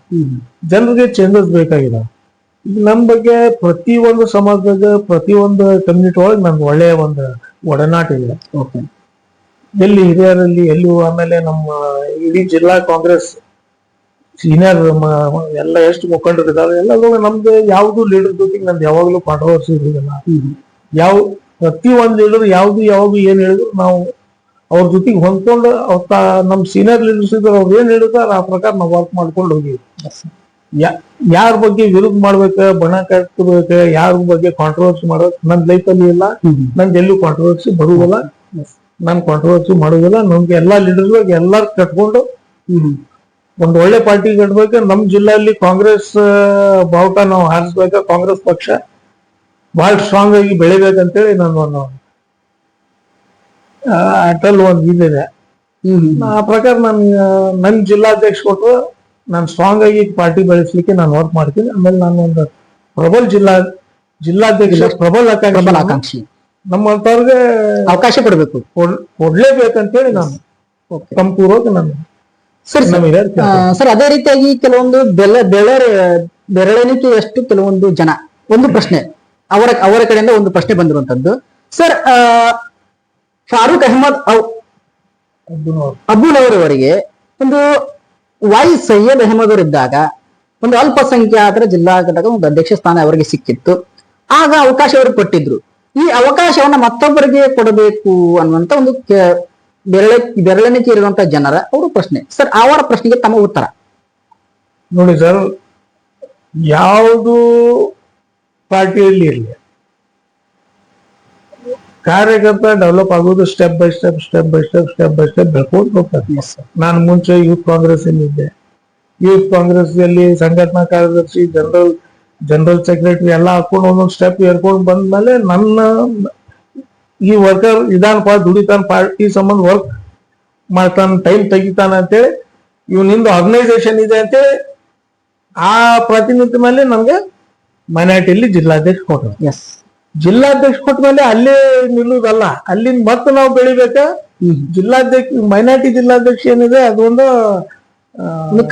ಜನರಿಗೆ ಚೇಂಜಸ್ ಬೇಕಾಗಿದೆ. ಈಗ ನಮ್ ಬಗ್ಗೆ ಪ್ರತಿಯೊಂದು ಸಮಾಜದಾಗ, ಪ್ರತಿಯೊಂದು ಕಮ್ಯುನಿಟಿ ಒಳಗೆ ನಮ್ಗೆ ಒಳ್ಳೆಯ ಒಂದು ಒಡನಾಟ ಇದೆ. ಎಲ್ಲಿ ಹಿರಿಯರಲ್ಲಿ ಎಲ್ಲೂ, ಆಮೇಲೆ ನಮ್ಮ ಇಡೀ ಜಿಲ್ಲಾ ಕಾಂಗ್ರೆಸ್ ಸೀನಿಯರ್ ಎಲ್ಲ ಎಷ್ಟು ಮುಖಂಡರು ಇದಾವೆ ಎಲ್ಲರೂ ನಮ್ದು ಯಾವ್ದು ಲೀಡರ್ ಜೊತೆಗೆ ನಮ್ದು ಯಾವಾಗ್ಲೂ ಕಾಂಟ್ರವರ್ಸಿ ಇರೋದಿಲ್ಲ. ಪ್ರತಿಯೊಂದು ಲೀಡರ್ ಯಾವ್ದು ಏನ್ ಹೇಳಿದ್ರು ನಾವು ಅವ್ರ ಜೊತೆಗೆ ಹೊಂದ್ಕೊಂಡು ನಮ್ ಸೀನಿಯರ್ ಲೀಡರ್ಸ್ ಇದ್ರು ಅವ್ರು ಏನ್ ಹೇಳಿದಾರೆ ಆ ಪ್ರಕಾರ ನಾವು ವರ್ಕ್ ಮಾಡ್ಕೊಂಡು ಹೋಗಿ ಯಾರ ಬಗ್ಗೆ ವಿರುದ್ಧ ಮಾಡ್ಬೇಕ, ಬಣ ಕಟ್ಬೇಕ, ಯಾರ ಬಗ್ಗೆ ಕಾಂಟ್ರವರ್ಸಿ ಮಾಡ್ಬೇಕು ನನ್ ಲೈಫಲ್ಲಿ ಇಲ್ಲ. ನನ್ಗೆ ಎಲ್ಲೂ ಕಾಂಟ್ರವರ್ಸಿ ಬರುವುದಿಲ್ಲ, ನಾನ್ ಕಾಂಟ್ರವರ್ಸಿ ಮಾಡುದಿಲ್ಲ. ನಮ್ಗೆ ಎಲ್ಲಾ ಲೀಡರ್ಸ್ ಎಲ್ಲಾರು ಕಟ್ಕೊಂಡು ಒಂದು ಒಳ್ಳೆ ಪಾರ್ಟಿ ಕಟ್ಬೇಕು. ನಮ್ ಜಿಲ್ಲೆಯಲ್ಲಿ ಕಾಂಗ್ರೆಸ್ ಬಾವುಟ ನಾವು ಹಾರಿಸ್ಬೇಕ, ಕಾಂಗ್ರೆಸ್ ಪಕ್ಷ ಬಹಳ ಸ್ಟ್ರಾಂಗ್ ಆಗಿ ಬೆಳಿಬೇಕಂತೇಳಿ ನನ್ನ ಅಟಲ್ ಒಂದು ಇದಿದೆ. ಆ ಪ್ರಕಾರ ನನ್ ಜಿಲ್ಲಾಧ್ಯಕ್ಷ ಕೊಟ್ಟು ನಾನು ಸ್ಟ್ರಾಂಗ್ ಆಗಿ ಪಾರ್ಟಿ ಬೆಳೆಸ್ಲಿಕ್ಕೆ ನಾನು ವರ್ಕ್ ಮಾಡ್ತೀನಿ. ಆಮೇಲೆ ನಾನು ಒಂದು ಪ್ರಬಲ ಜಿಲ್ಲಾಧ್ಯಕ್ಷ, ಪ್ರಬಲ ಆಕಾಂಕ್ಷಿ ನಮ್ಮಂತವ್ರಿಗೆ ಅವಕಾಶ ಕೊಡ್ಲೇಬೇಕಂತೇಳಿ ನಾನು ಸಂಪೂರ್ವಕ ನಾನು ಸರ್. ಅದೇ ರೀತಿಯಾಗಿ ಕೆಲವೊಂದು ಬೆರಳೆಣಿಕೆಯಷ್ಟು ಕೆಲವೊಂದು ಜನ, ಒಂದು ಪ್ರಶ್ನೆ ಅವರ ಕಡೆಯಿಂದ ಒಂದು ಪ್ರಶ್ನೆ ಬಂದಿರುವಂತದ್ದು ಸರ್. ಫಾರೂಕ್ ಅಹಮದ್ ಅಬ್ದುಲ್ ಅವರವರಿಗೆ ಒಂದು ಸೈಯದ್ ಅಹಮದ್ ಅವರಿದ್ದಾಗ ಒಂದು ಅಲ್ಪಸಂಖ್ಯಾತರ ಜಿಲ್ಲಾ ಘಟಕ ಒಂದು ಅಧ್ಯಕ್ಷ ಸ್ಥಾನ ಅವರಿಗೆ ಸಿಕ್ಕಿತ್ತು. ಆಗ ಅವಕಾಶ ಅವರು ಕೊಟ್ಟಿದ್ರು. ಈ ಅವಕಾಶವನ್ನ ಮತ್ತೊಬ್ಬರಿಗೆ ಕೊಡಬೇಕು ಅನ್ನುವಂತ ಒಂದು ಬೆರಳೆಣಿಕೆ ಇರುವಂತ ಜನರ ಅವರು ಪ್ರಶ್ನೆ ಸರ್. ಅವರ ಪ್ರಶ್ನೆಗೆ ತಮ್ಮ ಉತ್ತರ ನೋಡಿ ಸರ್. ಯಾವುದು ಪಾರ್ಟಿಯಲ್ಲಿ ಇರಲಿ, ಕಾರ್ಯಕರ್ತ ಡೆವಲಪ್ ಆಗೋದು ಸ್ಟೆಪ್ ಬೈ ಸ್ಟೆಪ್ ಬೆಳ್ಕೊಂಡು ಹೋಗ್ತಾರೆ. ನಾನು ಮುಂಚೆ ಯೂತ್ ಕಾಂಗ್ರೆಸ್ ಇದ್ದೆ. ಯೂತ್ ಕಾಂಗ್ರೆಸ್ ಅಲ್ಲಿ ಸಂಘಟನಾ ಕಾರ್ಯದರ್ಶಿ, ಜನರಲ್ ಸೆಕ್ರೆಟರಿ ಎಲ್ಲ ಹಾಕೊಂಡು ಒಂದೊಂದು ಸ್ಟೆಪ್ ಏರ್ಕೊಂಡು ಬಂದ್ಮೇಲೆ ನನ್ನ ಈ ವರ್ಕರ್ ಇದಾನಪ್ಪ, ದುಡಿತಾನ, ಪಾರ್ಟಿ ಸಂಬಂಧ ವರ್ಕ್ ಮಾಡ್ತಾನ, ಟೈಮ್ ತೆಗಿತಾನ ಅಂತೇಳಿ, ಇವನಿಂದ ಆರ್ಗನೈಸೇಷನ್ ಇದೆ ಅಂತೇಳಿ ಆ ಪ್ರತಿನಿಧಿ ಮೇಲೆ ನಮ್ಗೆ ಮೈನಾರಿಟಿಯಲ್ಲಿ ಜಿಲ್ಲಾಧ್ಯಕ್ಷ ಕೊಟ್ಟರು. ಎಸ್. ಜಿಲ್ಲಾಧ್ಯಕ್ಷ ಕೊಟ್ಟ ಮೇಲೆ ಅಲ್ಲೇ ನಿಲ್ಲುವುದಲ್ಲ, ಅಲ್ಲಿಂದ ಮತ್ತೆ ನಾವು ಬೆಳಿಬೇಕಾ. ಜಿಲ್ಲಾಧ್ಯಕ್ಷ ಮೈನಾರಿಟಿ ಜಿಲ್ಲಾಧ್ಯಕ್ಷ ಏನಿದೆ ಅದೊಂದು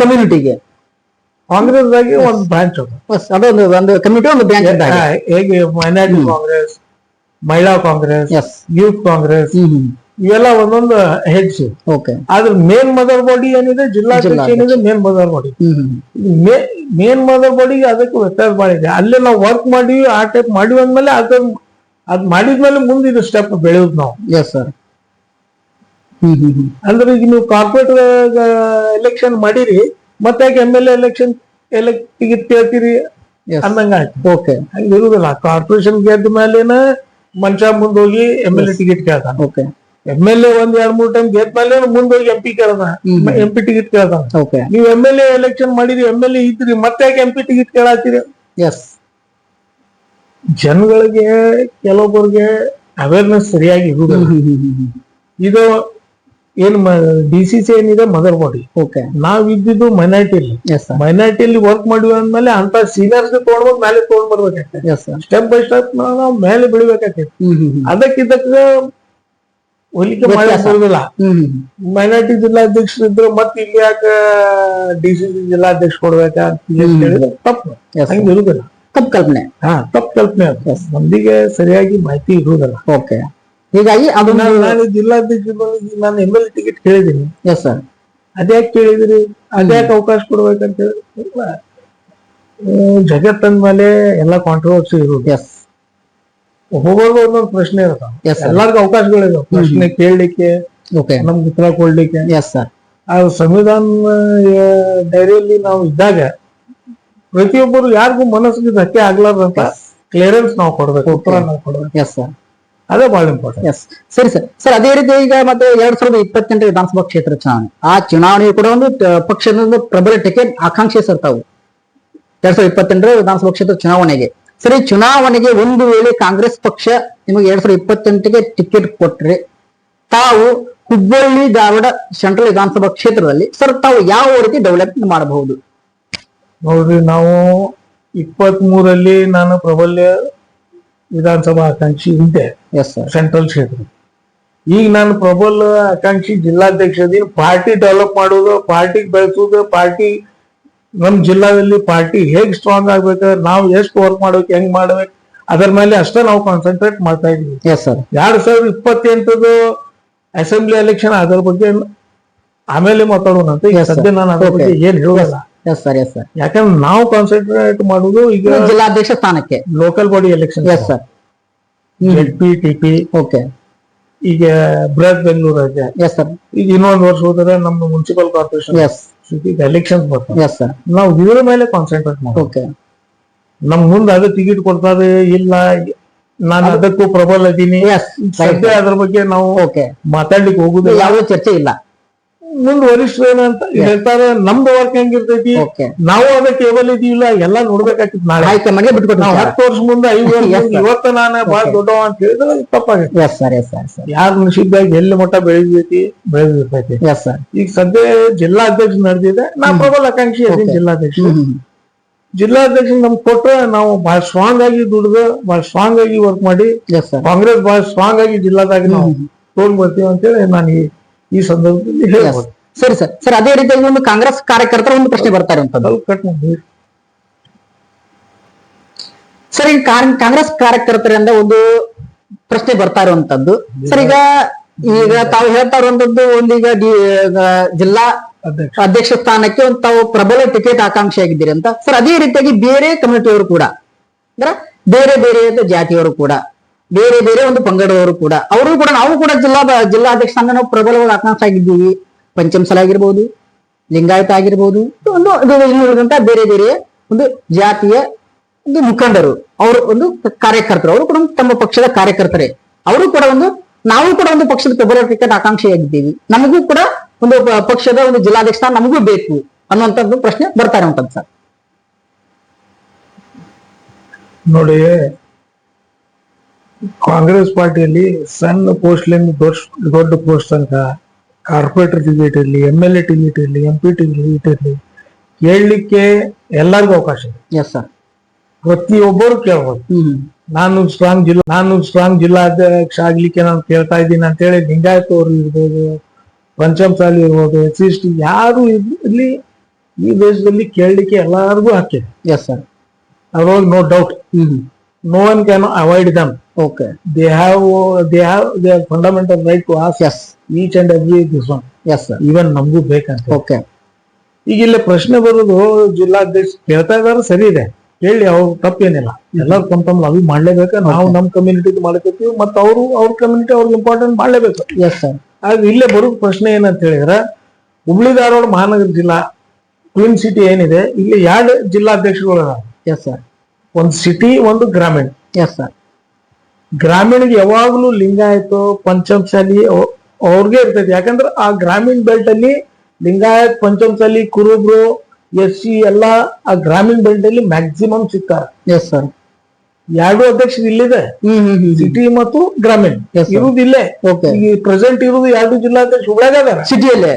ಕಮ್ಯುನಿಟಿಗೆ ಕಾಂಗ್ರೆಸ್ ಆಗಿ ಒಂದು ಬ್ರಾಂಚ್ ಅದು. ಅದೊಂದು ಒಂದು ಕಮ್ಯುನಿಟಿ ಒಂದು ಬ್ರಾಂಚ್. ಹೇಗೆ ಮೈನಾರಿಟಿ ಕಾಂಗ್ರೆಸ್, ಮಹಿಳಾ ಕಾಂಗ್ರೆಸ್, ಯೂತ್ ಕಾಂಗ್ರೆಸ್ ಇವೆಲ್ಲ ಒಂದೊಂದು ಹೆಡ್ಸ್. ಆದ್ರೆ ಮೇನ್ ಮದರ್ ಬಾಡಿ ಏನಿದೆ ಜಿಲ್ಲಾಧ್ಯಕ್ಷ ಏನಿದೆ main mother body. Main mother ಬಾಡಿಗೆ ಅದಕ್ಕೆ ವ್ಯತ್ಯಾಸ ಮಾಡಿದೆ. ಅಲ್ಲೇ ನಾವು ವರ್ಕ್ ಮಾಡಿವಿ, ಆ ಟೈಪ್ ಮಾಡಿವಿ ಅಂದ್ಮೇಲೆ ಅದ್ ಮಾಡಿದ್ಮೇಲೆ ಮುಂದೆ ಇದು ಸ್ಟೆಪ್ ಬೆಳೆಯುದು ನಾವು. Yes sir. ಅಂದ್ರೆ ಈಗ ನೀವು ಕಾರ್ಪೊರೇಟ್ ಎಲೆಕ್ಷನ್ ಮಾಡಿರಿ, ಮತ್ತೆ MLA ಎಲೆಕ್ಷನ್ ಟಿಕೆಟ್ ಕೇಳ್ತೀರಿ ಅಂದಂಗ ಆಯ್ತು. ಓಕೆ, ಹಂಗ ಇರುದಿಲ್ಲ. ಕಾರ್ಪೊರೇಷನ್ ಗೆದ್ದ ಮೇಲೆನ ಮನುಷ್ಯ ಮುಂದೋಗಿ MLA ಟಿಕೆಟ್ ಕೇಳ್ತಾನ. ಓಕೆ, MLA ಒಂದ್ 2-3 ಟೈಮ್ ಗೆದ್ದ ಮೇಲೆ ಮುಂದೋಗಿ MP ಕೇಳ್ತಾನ, MP ಟಿಕೆಟ್ ಕೇಳ್ತಾನ. ನೀವು MLA ಎಲೆಕ್ಷನ್ ಮಾಡಿರಿ, MLA ಇದ್ರಿ, ಮತ್ತೆ ಯಾಕೆ MP ಟಿಕೆಟ್ ಕೇಳತ್ತೀರಿ? ಎಸ್. ಜನಗಳಿಗೆ ಕೆಲವೊಬ್ಬರಿಗೆ ಅವೇರ್ನೆಸ್ ಸರಿಯಾಗಿ ಇರುವುದಿಲ್ಲ. ಇದು ಏನ್ DCC ಏನಿದೆ ಮದರ್ ಬಾಡಿ. ನಾವ್ ಇದ್ದಿದ್ದು ಮೈನಾರಿಟಿಯಲ್ಲಿ ವರ್ಕ್ ಮಾಡಿವಿ ಅಂದ್ಮೇಲೆ ಅಂತ ಸೀನಿಯರ್ಸ್ ತಗೊಂಡ್ಬಂದ್ ಮೇಲೆ ತಗೊಂಡ್ ಬರ್ಬೇಕಾಗ್ತದೆ. ಸ್ಟೆಪ್ ಬೈ ಸ್ಟೆಪ್ ನಾವು ಮೇಲೆ ಬೆಳಿಬೇಕಾಗ್ತದೆ. ಅದಕ್ಕಿದ್ದಕ್ಕೆ ಹೋಲಿಕೆ ಮಾಡೋದಿಲ್ಲ. ಮೈನಾರಿಟಿ ಜಿಲ್ಲಾಧ್ಯಕ್ಷರು ಇದ್ರು ಮತ್ತೆ ಇಲ್ಲಿ ಯಾಕೆ DCC ಜಿಲ್ಲಾಧ್ಯಕ್ಷ ಕೊಡ್ಬೇಕಾ ಹೇಳಿದ್ರೆ ತಪ್ಪು. ಹಂಗೆ ಇರುದಿಲ್ಲ, ತಪ್ಪು ಕಲ್ಪನೆ. ತಪ್ಪು ಕಲ್ಪನೆ ಅದು. ಮಂದಿಗೆ ಸರಿಯಾಗಿ ಮಾಹಿತಿ ಇರುವುದಿಲ್ಲ. ಹೀಗಾಗಿ ಅದು ನಾನು ಜಿಲ್ಲಾಧ್ಯಕ್ಷ ನಾನು MLA ಟಿಕೆಟ್ ಕೇಳಿದೀನಿ. Yes sir. ಅದ್ಯಾಕೆ ಕೇಳಿದ್ರಿ, ಅದ್ಯಾಕೆ ಅವಕಾಶ ಕೊಡ್ಬೇಕಂತ ಹೇಳಿ ಜಗತ್ತಂದ್ಮೇಲೆ ಎಲ್ಲ ಕಾಂಟ್ರವರ್ಸಿ ಇರುವುದು. ಎಸ್. ಒಬ್ಬೊಬ್ಬರಿಗೂ ಒಂದೊಂದು ಪ್ರಶ್ನೆ ಇರ್ತಾವ. ಎಲ್ಲರಿಗೂ ಅವಕಾಶಗಳಿದಾವೆ ಪ್ರಶ್ನೆ ಕೇಳಲಿಕ್ಕೆ, ನಮ್ಗೆ ಉತ್ತರ ಕೊಡ್ಲಿಕ್ಕೆ. Yes sir. ಆ ಸಂವಿಧಾನ ಡೈರಿಯಲ್ಲಿ ನಾವು ಇದ್ದಾಗ ಪ್ರತಿಯೊಬ್ಬರು ಯಾರಿಗೂ ಮನಸ್ಸಿಗೆ ಧಕ್ಕೆ ಆಗ್ಲಾರ್ದಂತ ಕ್ಲಿಯರೆನ್ಸ್ ನಾವು ಕೊಡ್ಬೇಕು, ಉತ್ತರ ನಾವು ಕೊಡ್ಬೇಕು. Yes sir. ಅದೇ ಬಹಳ ಇಂಪಾರ್ಟೆಂಟ್. ಎಸ್, ಸರಿ ಸರ್. ಸರ್, ಅದೇ ರೀತಿ ಈಗ ಮತ್ತೆ 2028 ವಿಧಾನಸಭಾ ಕ್ಷೇತ್ರ ಚುನಾವಣೆ, ಆ ಚುನಾವಣೆ ಕೂಡ ಒಂದು ಪಕ್ಷದ ಪ್ರಬಲ ಟಿಕೆಟ್ ಆಕಾಂಕ್ಷೆ ಸರ್ ತಾವು 2028 ವಿಧಾನಸಭಾ ಕ್ಷೇತ್ರ ಚುನಾವಣೆಗೆ. ಸರಿ, ಚುನಾವಣೆಗೆ ಒಂದು ವೇಳೆ ಕಾಂಗ್ರೆಸ್ ಪಕ್ಷ ನಿಮಗೆ 2028ಗೆ ಟಿಕೆಟ್ ಕೊಟ್ರೆ ತಾವು ಹುಬ್ಬಳ್ಳಿ ಧಾರವಾಡ ಸೆಂಟ್ರಲ್ ವಿಧಾನಸಭಾ ಕ್ಷೇತ್ರದಲ್ಲಿ ಸರ್ ತಾವು ಯಾವ ರೀತಿ ಡೆವಲಪ್ಮೆಂಟ್ ಮಾಡಬಹುದು? ನೋಡ್ರಿ, ನಾವು 23ರಲ್ಲಿ ನಾನು ಪ್ರಬಲ್ಯ ವಿಧಾನಸಭಾ ಆಕಾಂಕ್ಷಿ ಇದ್ದೆ ಸೆಂಟ್ರಲ್ ಕ್ಷೇತ್ರ. ಈಗ ನಾನು ಪ್ರಬಲ ಆಕಾಂಕ್ಷಿ ಜಿಲ್ಲಾಧ್ಯಕ್ಷ ಇದೀನಿ. ಪಾರ್ಟಿ ಡೆವಲಪ್ ಮಾಡೋದು, ಪಾರ್ಟಿ ಬೆಳೆಸೋದು, ಪಾರ್ಟಿ ನಮ್ ಜಿಲ್ಲಾದಲ್ಲಿ ಪಾರ್ಟಿ ಹೇಗ್ ಸ್ಟ್ರಾಂಗ್ ಆಗ್ಬೇಕು, ನಾವು ಎಷ್ಟು ವರ್ಕ್ ಮಾಡ್ಬೇಕು, ಹೆಂಗ್ ಮಾಡ್ಬೇಕು, ಅದರ ಮೇಲೆ ಅಷ್ಟೇ ನಾವು ಕಾನ್ಸಂಟ್ರೇಟ್ ಮಾಡ್ತಾ ಇದೀವಿ. 2028 ಅಸೆಂಬ್ಲಿ ಎಲೆಕ್ಷನ್ ಅದರ ಬಗ್ಗೆ ಆಮೇಲೆ ಮಾತಾಡೋಣ ಅಂತ. ಈಗ ಸದ್ಯ ನಾನು ಅದ್ರ ಬಗ್ಗೆ ಏನ್ ಹೇಳೋಲ್ಲ. ಯಾಕಂದ್ರೆ ನಾವು ಕಾನ್ಸಂಟ್ರೇಟ್ ಮಾಡುದು ಈಗ ಜಿಲ್ಲಾಧ್ಯಕ್ಷ ಸ್ಥಾನಕ್ಕೆ, local body election. ZP, TP, ಈಗ ಬೃಹತ್ ಬೆಂಗಳೂರು ಇದೆ. ಈಗ ಇನ್ನೊಂದು ವರ್ಷ ಹೋದ್ರೆ ನಮ್ದು ಮುನ್ಸಿಪಲ್ ಕಾರ್ಪೊರೇಷನ್ ಎಲೆಕ್ಷನ್ಸ್ ಬರ್ತದೆ. ನಾವು ಇದ್ರ ಮೇಲೆ ಕಾನ್ಸಂಟ್ರೇಟ್ ಮಾಡ್ಬೇಕು. ನಮ್ ಮುಂದೆ ಅದು ಟಿಕೆಟ್ ಕೊಡ್ತಾರೆ ಇಲ್ಲ, ನಾನು ಅದಕ್ಕೂ ಪ್ರಬಲ ಇದೀನಿ, ಸದ್ಯ ಅದ್ರ ಬಗ್ಗೆ ನಾವು ಮಾತಾಡ್ಲಿಕ್ಕೆ ಹೋಗುದು, ಯಾವುದೇ ಚರ್ಚೆ ಇಲ್ಲ. ಮುಂದ್ ವರಿಷ್ಠರು ಏನಂತ ಹೇಳ್ತಾರೆ, ನಮ್ದು ವರ್ಕ್ ಹೆಂಗಿರ್ತೈತಿ, ನಾವು ಅದಕ್ಕೆ ಕೇಬಲ್ ಇದೀವಿಲ್ಲ, ಎಲ್ಲ ನೋಡ್ಬೇಕಾಗ್ತದೆ. ನಾಳೆ ನಾವು 10 ವರ್ಷ ಮುಂದೆ 5 ವರ್ಷ ಇವತ್ತು ನಾನು ಬಹಳ ದೊಡ್ಡವ ಅಂತ ಹೇಳಿದ್ರೆ ತಪ್ಪಾಗೈತೆ. ಯಾರ ನಶೀಬ್ದಾಗಿ ಎಲ್ಲಿ ಮಟ್ಟ ಬೆಳೆದೈತಿ ಬೆಳೆದಿರ್ತೈತಿ. ಈಗ ಸದ್ಯ ಜಿಲ್ಲಾಧ್ಯಕ್ಷ ನಡೆದಿದೆ, ನಾ ಪ್ರಬಲ ಆಕಾಂಕ್ಷಿ ಅದೀನಿ ಜಿಲ್ಲಾಧ್ಯಕ್ಷ. ಜಿಲ್ಲಾಧ್ಯಕ್ಷ ನಮ್ಗೆ ಕೊಟ್ರೆ ನಾವು ಬಹಳ ಸ್ಟ್ರಾಂಗ್ ಆಗಿ ದುಡ್ದು, ಬಹಳ ಸ್ಟ್ರಾಂಗ್ ಆಗಿ ವರ್ಕ್ ಮಾಡಿ ಕಾಂಗ್ರೆಸ್ ಬಹಳ ಸ್ಟ್ರಾಂಗ್ ಆಗಿ ಜಿಲ್ಲಾದಾಗ ನಾವು ತಗೊಂಡ್ ಬರ್ತೀವಿ ಅಂತೇಳಿ ನಾನು ಈ ಸಂದರ್ಭದಲ್ಲಿ ಹೇಳ್ಬೋದು. ಸರಿ ಸರ್. ಸರ್, ಅದೇ ರೀತಿಯಾಗಿ ಒಂದು ಕಾಂಗ್ರೆಸ್ ಕಾರ್ಯಕರ್ತರ ಒಂದು ಪ್ರಶ್ನೆ ಬರ್ತಾ ಇರುವಂತದ್ದು ಸರ್. ಈಗ ಕಾಂಗ್ರೆಸ್ ಕಾರ್ಯಕರ್ತರಿಂದ ಒಂದು ಪ್ರಶ್ನೆ ಬರ್ತಾ ಇರುವಂತದ್ದು ಸರ್. ಈಗ ತಾವು ಹೇಳ್ತಾ ಇರುವಂತದ್ದು ಒಂದೀಗ ಜಿಲ್ಲಾ ಅಧ್ಯಕ್ಷ ಸ್ಥಾನಕ್ಕೆ ಒಂದು ತಾವು ಪ್ರಬಲ ಟಿಕೆಟ್ ಆಕಾಂಕ್ಷಿ ಆಗಿದ್ದೀರಿ ಅಂತ ಸರ್. ಅದೇ ರೀತಿಯಾಗಿ ಬೇರೆ ಕಮ್ಯುನಿಟಿಯವರು ಕೂಡ, ಅಂದ್ರೆ ಬೇರೆ ಬೇರೆ ಜಾತಿಯವರು ಕೂಡ, ಬೇರೆ ಬೇರೆ ಒಂದು ಪಂಗಡದವರು ಕೂಡ, ಅವರು ಕೂಡ ನಾವು ಕೂಡ ಜಿಲ್ಲಾಧ್ಯಕ್ಷ ಸ್ಥಾನ ನಾವು ಪ್ರಬಲವಾದ ಆಕಾಂಕ್ಷಿ ಆಗಿದ್ದೀವಿ. ಪಂಚಮಸಾಲ ಆಗಿರ್ಬೋದು, ಲಿಂಗಾಯತ ಆಗಿರ್ಬೋದು, ಇನ್ನುಳಿದಂತ ಬೇರೆ ಬೇರೆ ಒಂದು ಜಾತಿಯ ಒಂದು ಮುಖಂಡರು, ಅವರು ಒಂದು ಕಾರ್ಯಕರ್ತರು, ಅವರು ಕೂಡ ತಮ್ಮ ಪಕ್ಷದ ಕಾರ್ಯಕರ್ತರೇ. ಅವರು ಕೂಡ ನಾವು ಕೂಡ ಒಂದು ಪಕ್ಷದ ಪ್ರಬಲ ಟಿಕೆಟ್ ಆಕಾಂಕ್ಷಿಯಾಗಿದ್ದೀವಿ, ನಮಗೂ ಕೂಡ ಒಂದು ಪಕ್ಷದ ಒಂದು ಜಿಲ್ಲಾಧ್ಯಕ್ಷ ಸ್ಥಾನ ನಮಗೂ ಬೇಕು ಅನ್ನುವಂಥದ್ದು ಪ್ರಶ್ನೆ ಬರ್ತಾ ಇರುವಂತದ್ದು ಸರ್. ನೋಡಿ, ಕಾಂಗ್ರೆಸ್ ಪಾರ್ಟಿಯಲ್ಲಿ ಸಣ್ಣ ಪೋಸ್ಟ್ಲಿಂದ ದೊಡ್ಡ ಪೋಸ್ಟ್ ತನಕ ಕಾರ್ಪೊರೇಟರ್ ಟಿಕೆಟ್ ಇರಲಿ, MLA ಟಿಕೆಟ್ ಇರಲಿ, MP ಟಿಕೆಟ್ ಇರಲಿ, ಹೇಳಲಿಕ್ಕೆ ಎಲ್ಲರಿಗೂ ಅವಕಾಶ ಇದೆ. ಪ್ರತಿಯೊಬ್ಬರು ಕೇಳ್ಬೋದು. ನಾನು ಸ್ಟ್ರಾಂಗ್ ಜಿಲ್ಲಾಧ್ಯಕ್ಷ ಆಗ್ಲಿಕ್ಕೆ ನಾನು ಕೇಳ್ತಾ ಇದ್ದೀನಿ ಅಂತ ಹೇಳಿ ಲಿಂಗಾಯತ್ ಅವರು ಇರ್ಬೋದು, ಪಂಚಮಸಾಲಿ ಇರ್ಬೋದು, SC ಯಾರು ಇಲ್ಲಿ ಈ ದೇಶದಲ್ಲಿ ಕೇಳಲಿಕ್ಕೆ ಎಲ್ಲಾರ್ಗು ಹಾಕಿದೆ. Yes sir. ಅದ್ರೊಳಗೆ no doubt. No one can avoid them. Okay. They have their fundamental right to ask. Yes. Each and every this one. Yes sir. Even ನಮಗೂ ಬೇಕಂತ. Okay. ಈಗ ಇಲ್ಲಿ ಪ್ರಶ್ನೆ ಬರೋದು, ಜಿಲ್ಲಾಧ್ಯಕ್ಷ ಕೇಳ್ತಾ ಇದಾರೆ, ಸರಿ ಇದೆ, ಕೇಳಿ, ಅವ್ರು ತಪ್ಪೇನಿಲ್ಲ. ಎಲ್ಲರೂ ತಮ್ಮ ಅವಿ ಮಾಡ್ಲೇಬೇಕು. ನಾವು ನಮ್ಮ ಕಮ್ಯುನಿಟಿ ಮಾಡ್ಕೋತೀವಿ, ಮತ್ತೆ ಅವ್ರ ಕಮ್ಯುನಿಟಿ ಅವ್ರಿಗೆ ಇಂಪಾರ್ಟೆಂಟ್ ಮಾಡ್ಲೇಬೇಕು. Yes sir. ಆಗ ಇಲ್ಲೇ ಬರೋ ಪ್ರಶ್ನೆ ಏನಂತ ಹೇಳಿದ್ರೆ, ಹುಬ್ಳಿ ಧಾರವಾಡ ಮಹಾನಗರ ಜಿಲ್ಲಾ ಕ್ವೀನ್ ಸಿಟಿ ಏನಿದೆ, ಇಲ್ಲಿ 2 ಜಿಲ್ಲಾಧ್ಯಕ್ಷಗಳು ಅದಾವ. Yes sir. ಒಂದು ಸಿಟಿ, ಒಂದು ಗ್ರಾಮೀಣ. Yes sir. ಗ್ರಾಮೀಣಗೆ ಯಾವಾಗ್ಲೂ ಲಿಂಗಾಯತ, ಪಂಚಮಸಾಲಿ ಅವ್ರಿಗೆ ಇರ್ತೈತಿ. ಯಾಕಂದ್ರೆ ಆ ಗ್ರಾಮೀಣ ಬೆಲ್ಟ್ ಅಲ್ಲಿ ಲಿಂಗಾಯತ್, ಪಂಚಮಸಾಲಿ, ಕುರುಬ್ರು, SC ಎಲ್ಲ ಆ ಗ್ರಾಮೀಣ ಬೆಲ್ಟ್ ಅಲ್ಲಿ ಮ್ಯಾಕ್ಸಿಮಮ್ ಸಿಗ್ತಾರೆ. Yes sir. 2 ಅಧ್ಯಕ್ಷರು ಇಲ್ಲಿದೆ, ಸಿಟಿ ಮತ್ತು ಗ್ರಾಮೀಣ ಇರುವುದು ಇಲ್ಲೇ. ಈಗ ಪ್ರೆಸೆಂಟ್ ಇರುವುದು 2 ಜಿಲ್ಲಾಧ್ಯಕ್ಷ ಹುಬ್ಳ್ಯಾಗ ಸಿಟಿಯಲ್ಲೇ.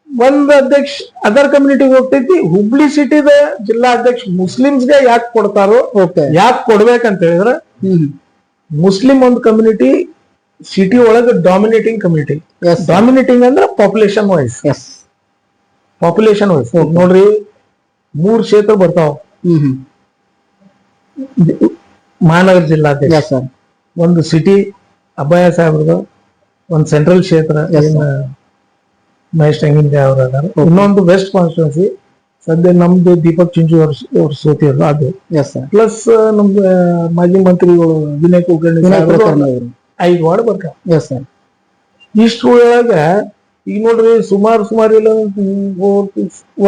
ಒಂದ್ ಅಧ್ಯಕ್ಷ ಅದರ್ ಕಮ್ಯುನಿಟಿಗೆ ಹೋಗ್ತೈತಿ. ಹುಬ್ಳಿ ಸಿಟಿದ ಜಿಲ್ಲಾಧ್ಯಕ್ಷ ಮುಸ್ಲಿಮ್ಸ್ಗೆ ಯಾಕೆ ಕೊಡ್ತಾರೋ, ಯಾಕೆ ಕೊಡ್ಬೇಕಂತ ಹೇಳಿದ್ರೆ, ಮುಸ್ಲಿಂ ಒಂದು ಕಮ್ಯುನಿಟಿ ಸಿಟಿ ಒಳಗೆ ಡಾಮಿನೇಟಿಂಗ್ ಕಮ್ಯುನಿಟಿ. ಡಾಮಿನೇಟಿಂಗ್ ಅಂದ್ರೆ ಪಾಪ್ಯುಲೇಷನ್ ವೈಸ್. ನೋಡ್ರಿ, 3 ಕ್ಷೇತ್ರ ಬರ್ತಾವ ಮಹಾನಗರ ಜಿಲ್ಲಾಧ್ಯಕ್ಷ. ಒಂದು ಸಿಟಿ ಅಭಯ ಸಾಹೇಬ್ರದು, ಒಂದು ಸೆಂಟ್ರಲ್ ಕ್ಷೇತ್ರ ಮಹೇಶ್ ಟೆಂಗಿನ್ಕಾಯಿ ಅವ್ರ ಅದಾರ, ಇನ್ನೊಂದು ವೆಸ್ಟ್ ಕಾನ್ಸ್ಟಿಟ್ಯೂನ್ಸಿ ಸದ್ಯ ನಮ್ದು ದೀಪಕ್ ಚಿಂಚು ಅವ್ರ ಸೋತಿದ್ರು ಅದು. ಪ್ಲಸ್ ನಮ್ದು ಮಾಜಿ ಮಂತ್ರಿಗಳು ವಿನಯ್ ಕುಲಕರ್ಣಿ 5 ವಾರ್ಡ್ ಬರ್ತಾವ. ಇಷ್ಟೊಳಗ ಈಗ ನೋಡ್ರಿ, ಸುಮಾರು ಇಲ್ಲ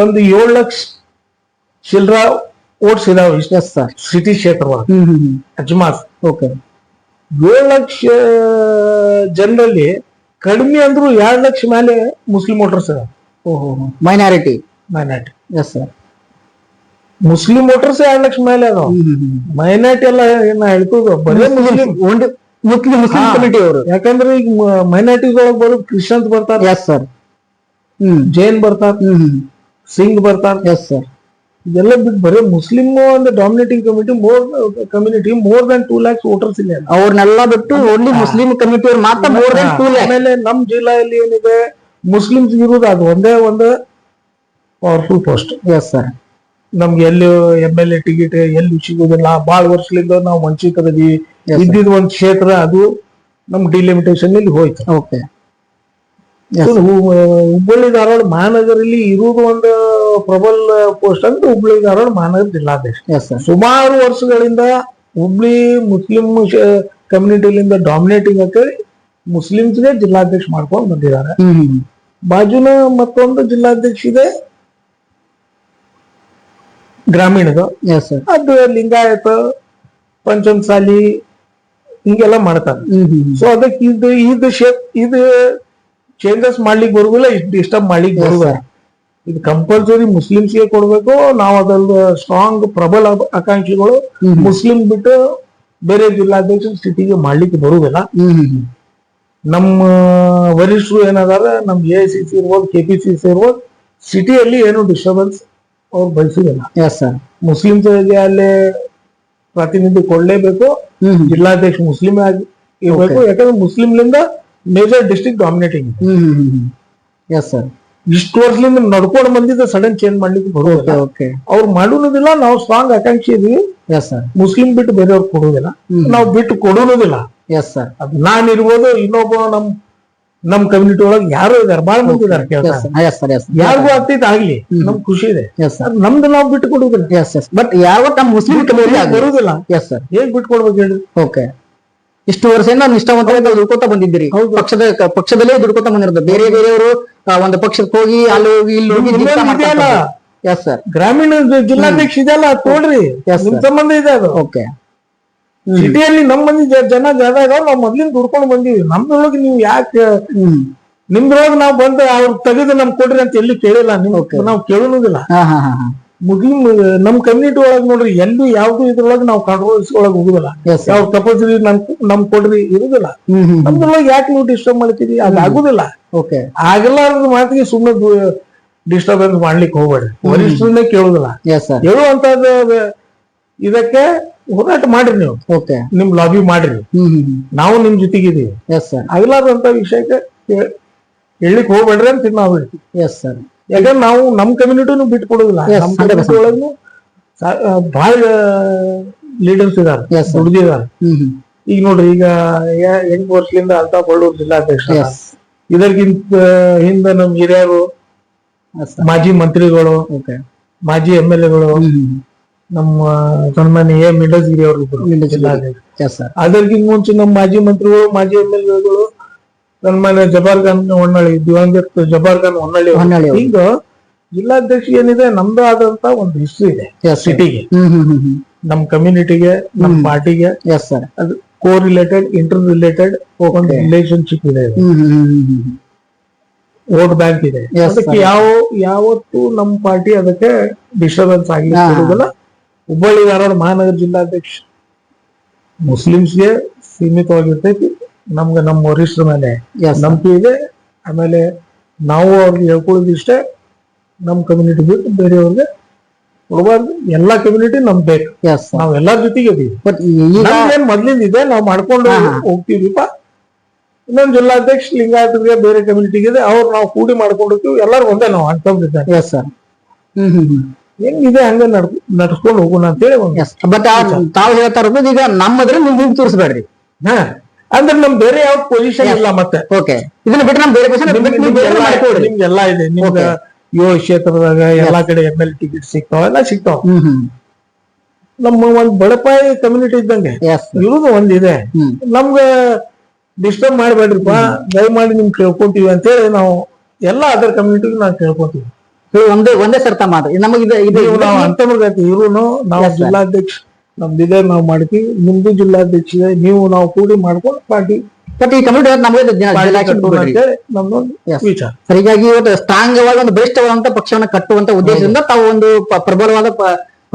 ಒಂದು 7 ಲಕ್ಷ ಚಿಲ್ರ ಓಟ್ಸ್ ಇದಾವ ಸಿಟಿ ಕ್ಷೇತ್ರ ಅಜ್ಮಾಸ್. 7 ಲಕ್ಷ ಜನರಲ್ಲಿ ಕಡಿಮೆ ಅಂದ್ರು 2 ಲಕ್ಷ ಮೇಲೆ ಮುಸ್ಲಿಂ ವೋಟರ್ಸ್ ಇದಾವೆ. Minority. Yes sir. Muslim voters 2 lakh ಮೇಲೆ ಅದಾವ. ಮೈನಾರಿಟಿ ಎಲ್ಲ ಏನ ಹೇಳ್ತದ, ಬರೀ ಮುಸ್ಲಿಂ ಕಮಿಟಿ ಅವರು. ಯಾಕಂದ್ರೆ ಈಗ ಮೈನಾರಿಟೀಸ್ ಒಳಗೆ ಬರೋದು ಕ್ರಿಶ್ಚಿಯನ್ಸ್ ಬರ್ತಾರೆ. Yes sir. ಜೈನ್ ಬರ್ತಾರ, ಸಿಂಗ್ ಬರ್ತಾರ. Yes sir. ಇದೆಲ್ಲ ಬಿಟ್ಟು ಬರೀ ಮುಸ್ಲಿಂ ಒಂದು dominating community more than 2 lakhs voters ಇಲ್ಲ. ಅವ್ರನ್ನೆಲ್ಲ ಬಿಟ್ಟು ಓನ್ಲಿ ಮುಸ್ಲಿಂ ಕಮ್ಯುನಿಟಿ ಅವ್ರು ಮಾತ್ರ ಮೋರ್ ದನ್ 2 lakhs. ಆಮೇಲೆ ನಮ್ ಜಿಲ್ಲೆಯಲ್ಲಿ ಏನಿದೆ, ಮುಸ್ಲಿಮ್ಸ್ ಇರುವುದು ಅದು ಒಂದು ಪವರ್ಫುಲ್ ಪೋಸ್ಟ್. Yes sir. ನಮ್ಗೆ ಎಲ್ಲಿ MLA ಟಿಕೆಟ್ ಎಲ್ಲಿ ಸಿಗುದಿಲ್ಲ, ಬಾಳ ವರ್ಷದಿಂದ ನಾವು ವಂಚಿತರದೀವಿ. ಇದ್ದಿದ್ ಒಂದ್ ಕ್ಷೇತ್ರ ಅದು ನಮ್ ಡಿಲಿಮಿಟೇಷನ್ ಇಲ್ಲಿ ಹೋಯ್ತು. ಹುಬ್ಬಳ್ಳಿ ಧಾರವಾಡ ಮಹಾನಗರಲ್ಲಿ ಇರುವುದು ಒಂದು ಪ್ರಬಲ ಪೋಸ್ಟ್ ಅಂದ್ರೆ ಹುಬ್ಬಳ್ಳಿ ಧಾರವಾಡ ಮಹಾನಗರ ಜಿಲ್ಲಾಧ್ಯಕ್ಷ. ಸುಮಾರು ವರ್ಷಗಳಿಂದ ಹುಬ್ಳಿ ಮುಸ್ಲಿಂ ಕಮ್ಯುನಿಟಿಲಿಂದ ಡಾಮಿನೇಟಿಂಗ್ ಅಂತೇಳಿ ಮುಸ್ಲಿಮ್ಸ್ಗೆ ಜಿಲ್ಲಾಧ್ಯಕ್ಷ ಮಾಡ್ಕೊಂಡು ಬಂದಿದ್ದಾರೆ. ಬಾಜುನ ಮತ್ತೊಂದು ಜಿಲ್ಲಾಧ್ಯಕ್ಷ ಇದೆ ಗ್ರಾಮೀಣದ, ಅದು ಲಿಂಗಾಯತ, ಪಂಚಮಸಾಲಿ ಹಿಂಗೆಲ್ಲ ಮಾಡ್ತಾರೆ. ಸೊ ಅದಕ್ಕೆ ಇದು ಚೇಂಜಸ್ ಮಾಡ್ಲಿಕ್ಕೆ ಬರುದಿಲ್ಲ, ಡಿಸ್ಟರ್ಬ್ ಮಾಡ್ಲಿಕ್ಕೆ ಬರುದಿಲ್ಲ. ಇದು ಕಂಪಲ್ಸರಿ ಮುಸ್ಲಿಮ್ಸ್ಗೆ ಕೊಡ್ಬೇಕು. ನಾವು ಅದ್ರದ್ದು ಸ್ಟ್ರಾಂಗ್ ಪ್ರಬಲ ಆಕಾಂಕ್ಷಿಗಳು ಮುಸ್ಲಿಂ ಬಿಟ್ಟು ಬೇರೆ ಜಿಲ್ಲಾಧ್ಯಕ್ಷ ಸಿಟಿಗೆ ಮಾಡ್ಲಿಕ್ಕೆ ಬರುದಿಲ್ಲ. ನಮ್ಮ ವರಿಷ್ಠರು ಏನದಾರ, ನಮ್ AICC ಇರ್ಬೋದು, KPCC ಇರ್ಬೋದು, ಸಿಟಿಯಲ್ಲಿ ಏನು ಡಿಸ್ಟರ್ಬೆನ್ಸ್ ಅವ್ರು ಬಯಸುದಿಲ್ಲ. ಮುಸ್ಲಿಮ್ಸ್ ಅಲ್ಲಿ ಪ್ರಾತಿನಿಧ್ಯ ಕೊಡ್ಲೇಬೇಕು. ಜಿಲ್ಲಾಧ್ಯಕ್ಷ ಮುಸ್ಲಿಂ ಆಗಿ ಇರ್ಬೇಕು. ಯಾಕಂದ್ರೆ ಮುಸ್ಲಿಂಲಿಂದ ಮೇಜರ್ ಡಿಸ್ಟ್ರಿಕ್ಟ್ ಡಾಮಿನೇಟಿಂಗ್. ಇಷ್ಟು ವರ್ಷದಿಂದ ನಡ್ಕೊಂಡು ಬಂದಿದ್ದ ಸಡನ್ ಚೇಂಜ್ ಮಾಡ್ಲಿಕ್ಕೆ ಬರೋದಿಲ್ಲ. ಅವ್ರು ಮಾಡುವುದಿಲ್ಲ. ನಾವು ಸ್ಟ್ರಾಂಗ್ ಆಕಾಂಕ್ಷಿ ಇದೀವಿ. ಮುಸ್ಲಿಂ ಬಿಟ್ಟು ಬೇರೆಯವ್ರು ಕೊಡುವುದಿಲ್ಲ, ನಾವು ಬಿಟ್ಟು ಕೊಡುವುದಿಲ್ಲ. ಅದು ನಾನ್ ಇರ್ಬೋದು, ಇನ್ನೊಬ್ಬ ನಮ್ ಕಮ್ಯುನಿಟಿ ಒಳಗೆ ಯಾರು ಇದಾರೆ, ಬಾಳ ಮಂದಿ ಇದಾರೆ. ಯಾರಿಗೂ ಆಗ್ತೈತೆ ಆಗ್ಲಿ, ನಮ್ಗೆ ಖುಷಿ ಇದೆ. ನಮ್ದು ನಾವು ಬಿಟ್ಟು ಕೊಡುವುದಿಲ್ಲ. ಬಟ್ ಯಾವ ನಮ್ಮ ಮುಸ್ಲಿಂ ಕಮ್ಯುನಿಟಿ ಬರುವುದಿಲ್ಲ. ಹೇಗ್ ಬಿಟ್ಟು ಕೊಡ್ಬೇಕು ಹೇಳಿ? ಓಕೆ. ಇಷ್ಟು ವರ್ಷದಿಂದ ನಿಷ್ಠಾವಂತರಾಗಿ ದುಡ್ಕೋತಾ ಬಂದಿದ್ದೀರಿ. ಪಕ್ಷದಲ್ಲೇ ದುಡ್ಕೋತಾ ಬಂದಿರೋದು. ಬೇರೆಯವರು ಒಂದು ಪಕ್ಷಕ್ಕೆ ಹೋಗಿ ಅಲ್ಲಿ ಹೋಗಿ ಇಲ್ಲಿ ಹೋಗಿ. ಗ್ರಾಮೀಣ ಜಿಲ್ಲಾಧ್ಯಕ್ಷ ಇದೆಯಲ್ಲ, ತೋಡ್ರಿ, ನಿಮ್ ಸಂಬಂಧ ಇದೆ ಅದು. ಓಕೆ. ಸಿಟಿಯಲ್ಲಿ ನಮ್ ಮಂದಿ ಜನ ಜಾಗ ಇದಾವ, ನಾವ್ ಮೊದ್ಲಿಂದ ದುಡ್ಕೊಂಡು ಬಂದೀವಿ. ನಮ್ದೊಳಗೆ ನೀವು ಯಾಕೆ ನಿಮ್ದ್ರೊಳಗೆ ನಾವ್ ಬಂದ ಅವ್ರು ತೆಗೆದು ನಮ್ ಕೊಡ್ರಿ ಅಂತ ಎಲ್ಲಿ ಕೇಳಿಲ್ಲ. ನಾವ್ ಕೇಳೋದಿಲ್ಲ. ಮುಸ್ಲಿಂ ನಮ್ ಕಮ್ಯುನಿಟಿ ಒಳಗ್ ನೋಡ್ರಿ, ಎಲ್ಲಿ ಯಾವ್ದು ಇದ್ರೊಳಗೆ ನಾವು ಕಾಂಟ್ರವರ್ಸಿ ಒಳಗೆ ಹೋಗುದಿಲ್ಲ. ಯಾವ ತಪಸ್ರಿ ನಮ್ ಕೊಡ್ರಿ ಇರುದಿಲ್ಲ. ನಮ್ದ್ರೊಳಗೆ ಯಾಕೆ ನೀವು ಡಿಸ್ಟರ್ಬ್ ಮಾಡ್ತೀರಿ? ಅದು ಆಗುದಿಲ್ಲ. ಆಗಲಾರದ ಮಾತಿಗೆ ಸುಮ್ಮನೆ ಡಿಸ್ಟರ್ಬೆನ್ಸ್ ಮಾಡ್ಲಿಕ್ಕೆ ಹೋಗ್ಬೇಡ್ರಿ. ವರಿಷ್ಠರನ್ನೇ ಕೇಳುದಿಲ್ಲ. ಹೇಳುವಂತದ್ದು ಇದಕ್ಕೆ ಹೋರಾಟ ಮಾಡ್ರಿ ನೀವು, ಓಕೆ. ನಿಮ್ ಲಾಬಿ ಮಾಡ್ರಿ, ನಾವು ನಿಮ್ ಜೊತೆಗಿದೀವಿ. Yes sir. ಆಗ್ಲಾರ್ದಂತ ವಿಷಯಕ್ಕೆ ಹೇಳಿಕ್ ಹೋಗ್ಬೇಡ್ರಿ ಅಂತ ನಾವು ಹೇಳ್ತೀವಿ. Yes sir. ಯಾಕಂದ್ರೆ ನಾವು ನಮ್ ಕಮ್ಯುನಿಟಿನೂ ಬಿಟ್ಟು ಕೊಡುದಿಲ್ಲ. Yes, ನಮ್ 100%. ಕಮ್ಯುನಿಟಿ ಒಳಗೂ ಬಹಳ ಲೀಡರ್ಸ್ ಇದಾರೆ, Yes, sir. ದುಡ್ದಿದ್ದಾರೆ. ಈಗ ನೋಡ್ರಿ, ಈಗ 8 ವರ್ಷದಿಂದ ಅಲ್ತಾ ಬಳ್ಳೂರು ಜಿಲ್ಲಾಧ್ಯಕ್ಷ. ಎಸ್. ಇದಕ್ಕಿಂತ ಹಿಂದ ನಮ್ ಹಿರಿಯರು, ಎಸ್ ಸರ್. ಮಾಜಿ ಮಂತ್ರಿಗಳು, ಓಕೆ. ಮಾಜಿ MLA ಗಳು, ನಮ್ಮ ಸನ್ಮಾನ್ಯ ಎ ಮಿಡಸ್ಗಿರಿ ಅವರು ಇದ್ರು ಜಿಲ್ಲಾಧ್ಯಕ್ಷ. Yes sir. ಅದಕ್ಕಿಂತ ಮುಂಚೆ ನಮ್ಮ ಮಾಜಿ ಮಂತ್ರಿಗಳು, ಮಾಜಿ MLA ಗಳು, ಸನ್ಮಾನ್ಯ ಜಬಾರ್ ಖಾನ್ ಹೊನ್ನಳ್ಳಿ, ದಿವಂಗತ ಜಬಾರ್ ಖಾನ್ ಹೊನ್ನಳ್ಳಿ ಹೊನ್ನಳ್ಳಿ ಅವರು. ಈಗ ಜಿಲ್ಲಾಧ್ಯಕ್ಷ ಏನಿದೆ, ನಮ್ದು ಆದಂತ ಒಂದು ಹಿಸ್ಟ್ರಿ ಇದೆ ಸಿಟಿಗೆ, ನಮ್ ಕಮ್ಯುನಿಟಿಗೆ, ನಮ್ ಪಾರ್ಟಿಗೆ. Yes sir. ಅದು ಕೋ ರಿಲೇಟೆಡ್, ಇಂಟರ್ ರಿಲೇಟೆಡ್ ಒಂದು ರಿಲೇಶನ್ಶಿಪ್ ಇದೆ, ವೋಟ್ ಬ್ಯಾಂಕ್ ಇದೆ. Yes, ಅದಕ್ಕೆ sir. ಯಾವತ್ತು ನಮ್ಮ ಪಾರ್ಟಿ ಅದಕ್ಕೆ ಡಿಸ್ಟರ್ಬೆನ್ಸ್ ಆಗ್ಲಿಕ್ಕೆ ಕೊಡುದಿಲ್ಲ. ಹುಬ್ಬಳ್ಳಿ ಧಾರವಾಡ ಮಹಾನಗರ ಜಿಲ್ಲಾಧ್ಯಕ್ಷ ಮುಸ್ಲಿಮ್ಸ್ಗೆ ಸೀಮಿತವಾಗಿರ್ತೈತಿ. ನಮ್ಗೆ ನಮ್ಮ ವರಿಷ್ಠರ ಮೇಲೆ Yes, sir. ನಂಬಿಕೆ ಇದೆ. ಆಮೇಲೆ ನಾವು ಅವ್ರಿಗೆ ಹೇಳ್ಕೊಳ್ಳೋದಿಷ್ಟೇ, ನಮ್ ಕಮ್ಯುನಿಟಿ ಬಿಟ್ಟು ಬೇರೆಯವ್ರಿಗೆ ಕೊಡಬಾರ್ದು. ಎಲ್ಲಾ ಕಮ್ಯುನಿಟಿ ನಮ್ಗೆ ಬೇಕು, ಎಸ್ ಸರ್. ನಾವ್ ಎಲ್ಲಾರ ಜೊತೆಗೆ ಇದೀವಿ. ಬಟ್ ಈಗ ನಮ್ಗೇನ್ ಮೊದ್ಲಿಂದ ಇದೆ, ನಾವ್ ಮಾಡ್ಕೊಂಡು ಹೋಗ್ತೀವಿಪ್ಪ. ಇನ್ನೊಂದು ಜಿಲ್ಲಾಧ್ಯಕ್ಷ ಲಿಂಗಾಯತರಿಗೆ ಬೇರೆ ಕಮ್ಯುನಿಟಿಗೆ ಇದೆ, ಅವ್ರು ನಾವು ಕೂಡಿ ಮಾಡ್ಕೊಂಡು ಹೋಗ್ತೀವಿ. ಎಲ್ಲಾರು ಒಂದೇ, ನಾವು ಅನ್ಕೊಂಡಿದ್ದಾರೆ. Yes sir. ಹೆಂಗಿದೆ ಹಂಗ ನಡ್ಸ್ಕೊಂಡು ಹೋಗೋಣ ಅಂತೇಳಿ ಒಂದು. ಎಸ್. ಬಟ್ ತಾವು ಹೇಳ್ತಾ ಇರೋದು ಈಗ ನಮ್ಮದ್ರೆ ನೀವು ತೋರಿಸ್ಬೇಡ್ರಿ. ಹಾ, ಅಂದ್ರೆ ನಮ್ ಬೇರೆ ಯಾವ ಪೊಸಿಷನ್ ಇಲ್ಲ. ಮತ್ತೆ ಓಕೆ, ಇದನ್ನ ಬಿಟ್ಟು ನಮ್ ಬೇರೆ ನಿಮ್ಗೆಲ್ಲಾ ಇದೆ. ನಿಮ್ಗೆ 7 ಕ್ಷೇತ್ರದಾಗ ಎಲ್ಲಾ ಕಡೆ MLA ಟಿಕೆಟ್ ಸಿಗ್ತಾವ, ಎಲ್ಲ ಸಿಗ್ತಾವ. ನಮ್ಮ ಒಂದ್ ಬಡಪಾಯಿ ಕಮ್ಯುನಿಟಿ ಇದ್ದಂಗೆ ಇರುದು ಒಂದಿದೆ. ನಮ್ಗ ಡಿಸ್ಟರ್ಬ್ ಮಾಡ್ಬೇಡ್ರಿಪ್ಪ, ದಯಮಾಡಿ ನಿಮ್ ಕೇಳ್ಕೊಂತೀವಿ ಅಂತೇಳಿ ನಾವು ಎಲ್ಲಾ ಅದರ್ ಕಮ್ಯುನಿಟಿಗೆ ನಾವು ಕೇಳ್ಕೊಂತೀವಿ. ಒಂದೇ ಸರ್ತ ಮಾಡ್ರಿ. ನಮಗೆ ನಾವು ಅಂತರ್ಗತ ಇರುನು ನಾವು ಜಿಲ್ಲಾಧ್ಯಕ್ಷ ನಮ್ದಿದೆ, ನಾವು ಮಾಡ್ತೀವಿ. ನಿಮ್ದು ಜಿಲ್ಲಾಧ್ಯಕ್ಷ ಇದೆ, ನೀವು ನಾವು ಕೂಡಿ ಮಾಡ್ಕೊಂಡು ಪಾರ್ಟಿ ಬಟ್ ಈ ಕಮ್ಯುನಿಟಿ ನಮಗೆ ನಮ್ದೊಂದು ವಿಚಾರ. ಹೀಗಾಗಿ ಇವತ್ತು ಸ್ಟ್ರಾಂಗ್ ಆಗಿ ಒಂದು ಬಲಿಷ್ಠವಾದಂತ ಪಕ್ಷವನ್ನ ಕಟ್ಟುವಂತ ಉದ್ದೇಶದಿಂದ ತಾವು ಒಂದು ಪ್ರಬಲವಾದ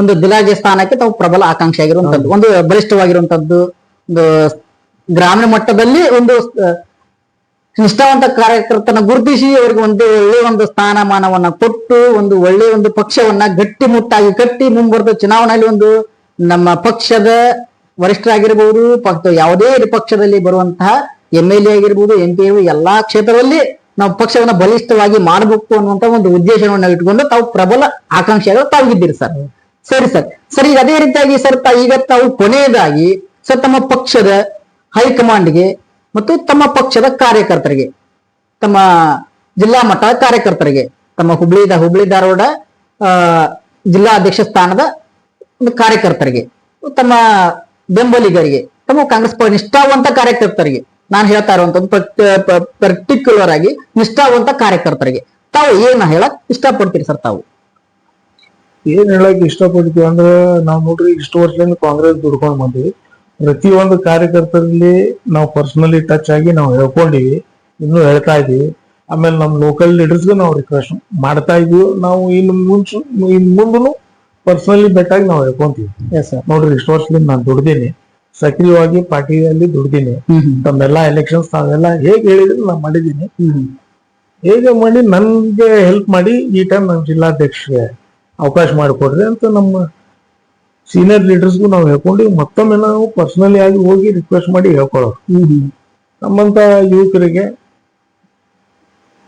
ಒಂದು ಜಿಲ್ಲಾಧ್ಯಕ್ಷ ಸ್ಥಾನಕ್ಕೆ ತಾವು ಪ್ರಬಲ ಆಕಾಂಕ್ಷಿ ಆಗಿರುವಂತದ್ದು, ಒಂದು ಬಲಿಷ್ಠವಾಗಿರುವಂತದ್ದು, ಒಂದು ಗ್ರಾಮೀಣ ಮಟ್ಟದಲ್ಲಿ ಒಂದು ನಿಷ್ಠಾವಂತ ಕಾರ್ಯಕರ್ತನ ಗುರುತಿಸಿ ಅವರಿಗೆ ಒಂದು ಒಳ್ಳೆ ಒಂದು ಸ್ಥಾನಮಾನವನ್ನ ಕೊಟ್ಟು ಒಂದು ಒಳ್ಳೆ ಒಂದು ಪಕ್ಷವನ್ನ ಗಟ್ಟಿಮುಟ್ಟಾಗಿ ಕಟ್ಟಿ ಮುಂಬರುವ ಚುನಾವಣೆಯಲ್ಲಿ ಒಂದು ನಮ್ಮ ಪಕ್ಷದ ವರಿಷ್ಠರಾಗಿರ್ಬಹುದು, ಯಾವುದೇ ಪಕ್ಷದಲ್ಲಿ ಬರುವಂತಹ MLA ಆಗಿರ್ಬೋದು, MP ಆಗಿರ್ಬೋದು, ಎಲ್ಲಾ ಕ್ಷೇತ್ರದಲ್ಲಿ ನಾವು ಪಕ್ಷವನ್ನ ಬಲಿಷ್ಠವಾಗಿ ಮಾಡಬೇಕು ಅನ್ನುವಂತ ಒಂದು ಉದ್ದೇಶವನ್ನ ಇಟ್ಕೊಂಡು ತಾವು ಪ್ರಬಲ ಆಕಾಂಕ್ಷಿಯಾಗಿ ತಾವಿದ್ದೀರಿ ಸರ್. ಸರಿ ಸರ್. ಸರ್, ಈಗ ಅದೇ ರೀತಿಯಾಗಿ ಸರ್ ಈಗ ತಾವು ಕೊನೆಯದಾಗಿ ಸರ್ ತಮ್ಮ ಪಕ್ಷದ ಹೈಕಮಾಂಡ್ಗೆ ಮತ್ತು ತಮ್ಮ ಪಕ್ಷದ ಕಾರ್ಯಕರ್ತರಿಗೆ, ತಮ್ಮ ಜಿಲ್ಲಾ ಮಟ್ಟದ ಕಾರ್ಯಕರ್ತರಿಗೆ, ತಮ್ಮ ಹುಬ್ಳಿ ಧಾರವಾಡ ಜಿಲ್ಲಾ ಅಧ್ಯಕ್ಷ ಸ್ಥಾನದ ಕಾರ್ಯಕರ್ತರಿಗೆ, ತಮ್ಮ ಬೆಂಬಲಿಗರಿಗೆ, ತಮ್ಮ ಕಾಂಗ್ರೆಸ್ ಪಾರ್ಟಿ ನಿಷ್ಠಾವಂತ ಕಾರ್ಯಕರ್ತರಿಗೆ ನಾನು ಹೇಳ್ತಾ ಇರುವಂತದ್ದು ಪರ್ಟಿಕ್ಯುಲರ್ ಆಗಿ ನಿಷ್ಠಾವಂತ ಕಾರ್ಯಕರ್ತರಿಗೆ ತಾವು ಏನ ಹೇಳಕ್ ಇಷ್ಟಪಡ್ತೀರಿ ಸರ್? ತಾವು ಏನ್ ಹೇಳಕ್ ಇಷ್ಟಪಡ್ತೀವಿ ಅಂದ್ರೆ, ನಾವ್ ನೋಡ್ರಿ ಇಷ್ಟು ವರ್ಷದಿಂದ ಕಾಂಗ್ರೆಸ್ ದುಡ್ಕೊಂಡ್ ಬಂದಿವಿ. ಪ್ರತಿಯೊಂದು ಕಾರ್ಯಕರ್ತರಲ್ಲಿ ನಾವು ಪರ್ಸನಲಿ ಟಚ್ ಆಗಿ ನಾವು ಹೇಳ್ಕೊಂಡಿವಿ, ಇನ್ನು ಹೇಳ್ತಾ ಇದೀವಿ. ಆಮೇಲೆ ನಮ್ ಲೋಕಲ್ ಲೀಡರ್ಸ್ಗೂ ನಾವು ರಿಕ್ವೆಸ್ಟ್ ಮಾಡ್ತಾ ಇದೀವಿ. ನಾವು ಇನ್ ಮುಂದೂ ಪರ್ಸನಲಿ ಬೆಟ್ಟಾಗಿ ನಾವು ಹೇಳ್ಕೊಂತೀವಿ. ನೋಡ್ರಿ, ಇಷ್ಟು ವರ್ಷದಿಂದ ನಾನು ದುಡ್ದೀನಿ, ಸಕ್ರಿಯವಾಗಿ ಪಾರ್ಟಿಯಲ್ಲಿ ದುಡ್ದೀನಿ. ತಮ್ಮೆಲ್ಲಾ ಎಲೆಕ್ಷನ್ಸ್ ತಾವೆಲ್ಲ ಹೇಗೆ ಹೇಳಿದ್ರು ನಾನು ಮಾಡಿದ್ದೀನಿ. ಹೇಗೆ ಮಾಡಿ ನನ್ಗೆ ಹೆಲ್ಪ್ ಮಾಡಿ ಈ ಟೈಮ್ ನಮ್ ಜಿಲ್ಲಾಧ್ಯಕ್ಷಗೆ ಅವಕಾಶ ಮಾಡಿಕೊಡ್ರಿ ಅಂತ ನಮ್ಮ ಸೀನಿಯರ್ ಲೀಡರ್ಸ್ಗೂ ನಾವು ಹೇಳ್ಕೊಂಡು ಮತ್ತೊಮ್ಮೆ ನಾವು ಪರ್ಸನಲಿ ಆಗಿ ಹೋಗಿ ರಿಕ್ವೆಸ್ಟ್ ಮಾಡಿ ಹೇಳ್ಕೊಳ್ಳೋರು. ನಮ್ಮಂತ ಯುವಕರಿಗೆ,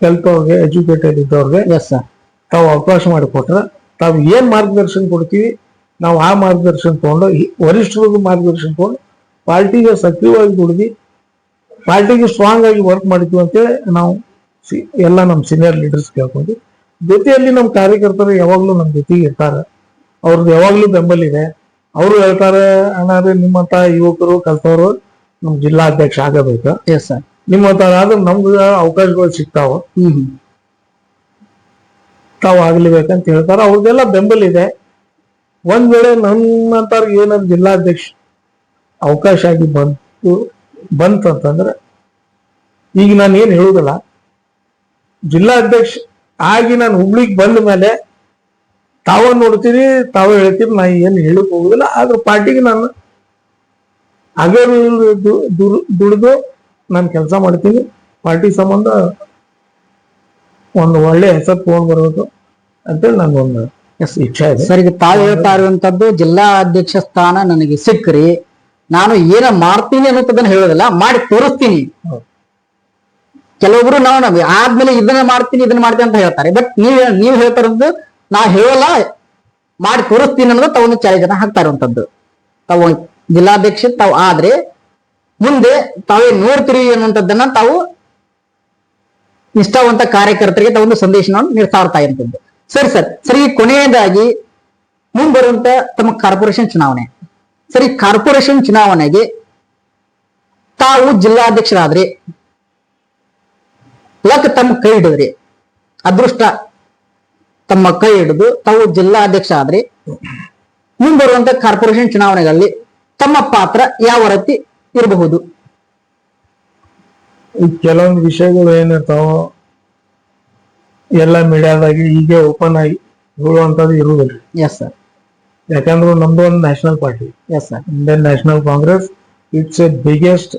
ಕಲ್ತವ್ರಿಗೆ, ಎಜುಕೇಟೆಡ್ ಇದ್ದವ್ರಿಗೆ ತಾವು ಅವಕಾಶ ಮಾಡಿಕೊಟ್ರ ತಾವು ಏನ್ ಮಾರ್ಗದರ್ಶನ ಕೊಡ್ತೀವಿ ನಾವು ಆ ಮಾರ್ಗದರ್ಶನ ತಗೊಂಡು, ವರಿಷ್ಠರಿಗೂ ಮಾರ್ಗದರ್ಶನ ತಗೊಂಡು ಪಾರ್ಟಿಗೆ ಸಕ್ರಿಯವಾಗಿ ದುಡ್ದು ಪಾರ್ಟಿಗೆ ಸ್ಟ್ರಾಂಗ್ ಆಗಿ ವರ್ಕ್ ಮಾಡ್ತೀವಿ ಅಂತೇಳಿ ನಾವು ಎಲ್ಲ ನಮ್ಮ ಸೀನಿಯರ್ ಲೀಡರ್ಸ್ ಕೇಳ್ಕೊಂಡು, ಜೊತೆಯಲ್ಲಿ ನಮ್ಮ ಕಾರ್ಯಕರ್ತರು ಯಾವಾಗ್ಲೂ ನಮ್ಮ ಜೊತೆಗೆ ಇರ್ತಾರೆ. ಅವ್ರದ್ದು ಯಾವಾಗ್ಲೂ ಬೆಂಬಲ ಇದೆ. ಅವರು ಹೇಳ್ತಾರೆ, ಅಣ್ಣಾದ್ರೆ ನಿಮ್ಮಂತ ಯುವಕರು ಕಲ್ತವ್ರು ನಮ್ ಜಿಲ್ಲಾಧ್ಯಕ್ಷ ಆಗಬೇಕು, ನಿಮ್ಮಂತ ಆದ್ರೆ ನಮ್ಗೆ ಅವಕಾಶಗಳು ಸಿಗ್ತಾವ, ತಾವು ಆಗ್ಲೇಬೇಕಂತ ಹೇಳ್ತಾರ. ಅವ್ರಿಗೆಲ್ಲ ಬೆಂಬಲ ಇದೆ. ಒಂದ್ ವೇಳೆ ನಮ್ಮಂತವ್ರಿಗೆ ಏನಾದ್ರು ಜಿಲ್ಲಾಧ್ಯಕ್ಷ ಅವಕಾಶ ಆಗಿ ಬಂತಂತಂದ್ರೆ, ಈಗ ನಾನು ಏನ್ ಹೇಳುದಿಲ್ಲ, ಜಿಲ್ಲಾಧ್ಯಕ್ಷ ಆಗಿ ನಾನು ಹುಬ್ಳಿಗೆ ಬಂದ ಮೇಲೆ ತಾವ ನೋಡ್ತೀರಿ, ತಾವ ಹೇಳ್ತೀರಿ, ನಾ ಏನು ಹೇಳಕ್ ಹೋಗುದಿಲ್ಲ. ಆದ್ರೆ ಪಾರ್ಟಿಗೆ ನಾನು ಹಾಗೆ ದುಡಿದು ನಾನು ಕೆಲಸ ಮಾಡ್ತೀನಿ. ಪಾರ್ಟಿ ಸಂಬಂಧ ಒಂದು ಒಳ್ಳೆ ಹೆಸರು ತಗೊಂಡ್ ಬರೋದು ಅಂತೇಳಿ ನಾನು ಒಂದು ಇಚ್ಛೆ ಇದೆ. ಸರ್, ಈಗ ತಾವು ಹೇಳ್ತಾ ಇರುವಂತದ್ದು ಜಿಲ್ಲಾ ಅಧ್ಯಕ್ಷ ಸ್ಥಾನ ನನಗೆ ಸಿಕ್ಕ್ರಿ, ನಾನು ಏನ ಮಾಡ್ತೀನಿ ಅನ್ನೋದನ್ನ ಹೇಳೋದಿಲ್ಲ, ಮಾಡಿ ತೋರಿಸ್ತೀನಿ. ಕೆಲವೊಬ್ರು ನಾವು ಆದ್ಮೇಲೆ ಇದನ್ನ ಮಾಡ್ತೀನಿ ಅಂತ ಹೇಳ್ತಾರೆ. ಬಟ್ ನೀವ್ ಹೇಳ್ತಾ ಇರೋದು ನಾ ಹೇಳಲ್ಲ, ಮಾಡಿ ತೋರಿಸ್ತೀನಿ ಅನ್ನೋದು ತಾವೊಂದು ಚಾಲೆಂಜ್ ಅನ್ನ ಹಾಕ್ತಾ ಇರುವಂತದ್ದು. ತಾವು ಜಿಲ್ಲಾಧ್ಯಕ್ಷ ತಾವು ಆದ್ರೆ ಮುಂದೆ ತಾವೇ ನೋಡ್ತೀರಿ ಅನ್ನುವಂಥದ್ದನ್ನ ತಾವು ನಿಷ್ಠಾವಂತ ಕಾರ್ಯಕರ್ತರಿಗೆ ತಾವೊಂದು ಸಂದೇಶವನ್ನು ನೀಡ್ತಾ ಇರುವಂತದ್ದು. ಸರಿ ಸರ್. ಸರಿ, ಕೊನೆಯದಾಗಿ ಮುಂಬರುವಂತ ತಮ್ಮ ಕಾರ್ಪೊರೇಷನ್ ಚುನಾವಣೆ. ಸರಿ, ಕಾರ್ಪೊರೇಷನ್ ಚುನಾವಣೆಗೆ ತಾವು ಜಿಲ್ಲಾಧ್ಯಕ್ಷರಾದ್ರೆ, ಲಕ್ ತಮ್ಮ ಕೈ ಹಿಡಿದ್ರಿ, ಅದೃಷ್ಟ ತಮ್ಮ ಕೈ ಹಿಡಿದು ತಾವು ಜಿಲ್ಲಾಧ್ಯಕ್ಷ ಆದ್ರೆ ಮುಂಬರುವಂತ ಕಾರ್ಪೊರೇಷನ್ ಚುನಾವಣೆಗಳಲ್ಲಿ ತಮ್ಮ ಪಾತ್ರ ಯಾವ ರೀತಿ ಇರಬಹುದು? ಈ ಕೆಲವೊಂದು ವಿಷಯಗಳು ಏನಿರ್ತಾವ ಎಲ್ಲ ಮೀಡಿಯಾದಾಗಿ ಈಗ ಓಪನ್ ಆಗಿ ಹೇಳುವಂತದ್ದು ಇರುವುದಿಲ್ಲ. Yes sir. ಯಾಕಂದ್ರೆ ನಮ್ದು ಒಂದು national party, yes sir, Indian national Congress. It's A biggest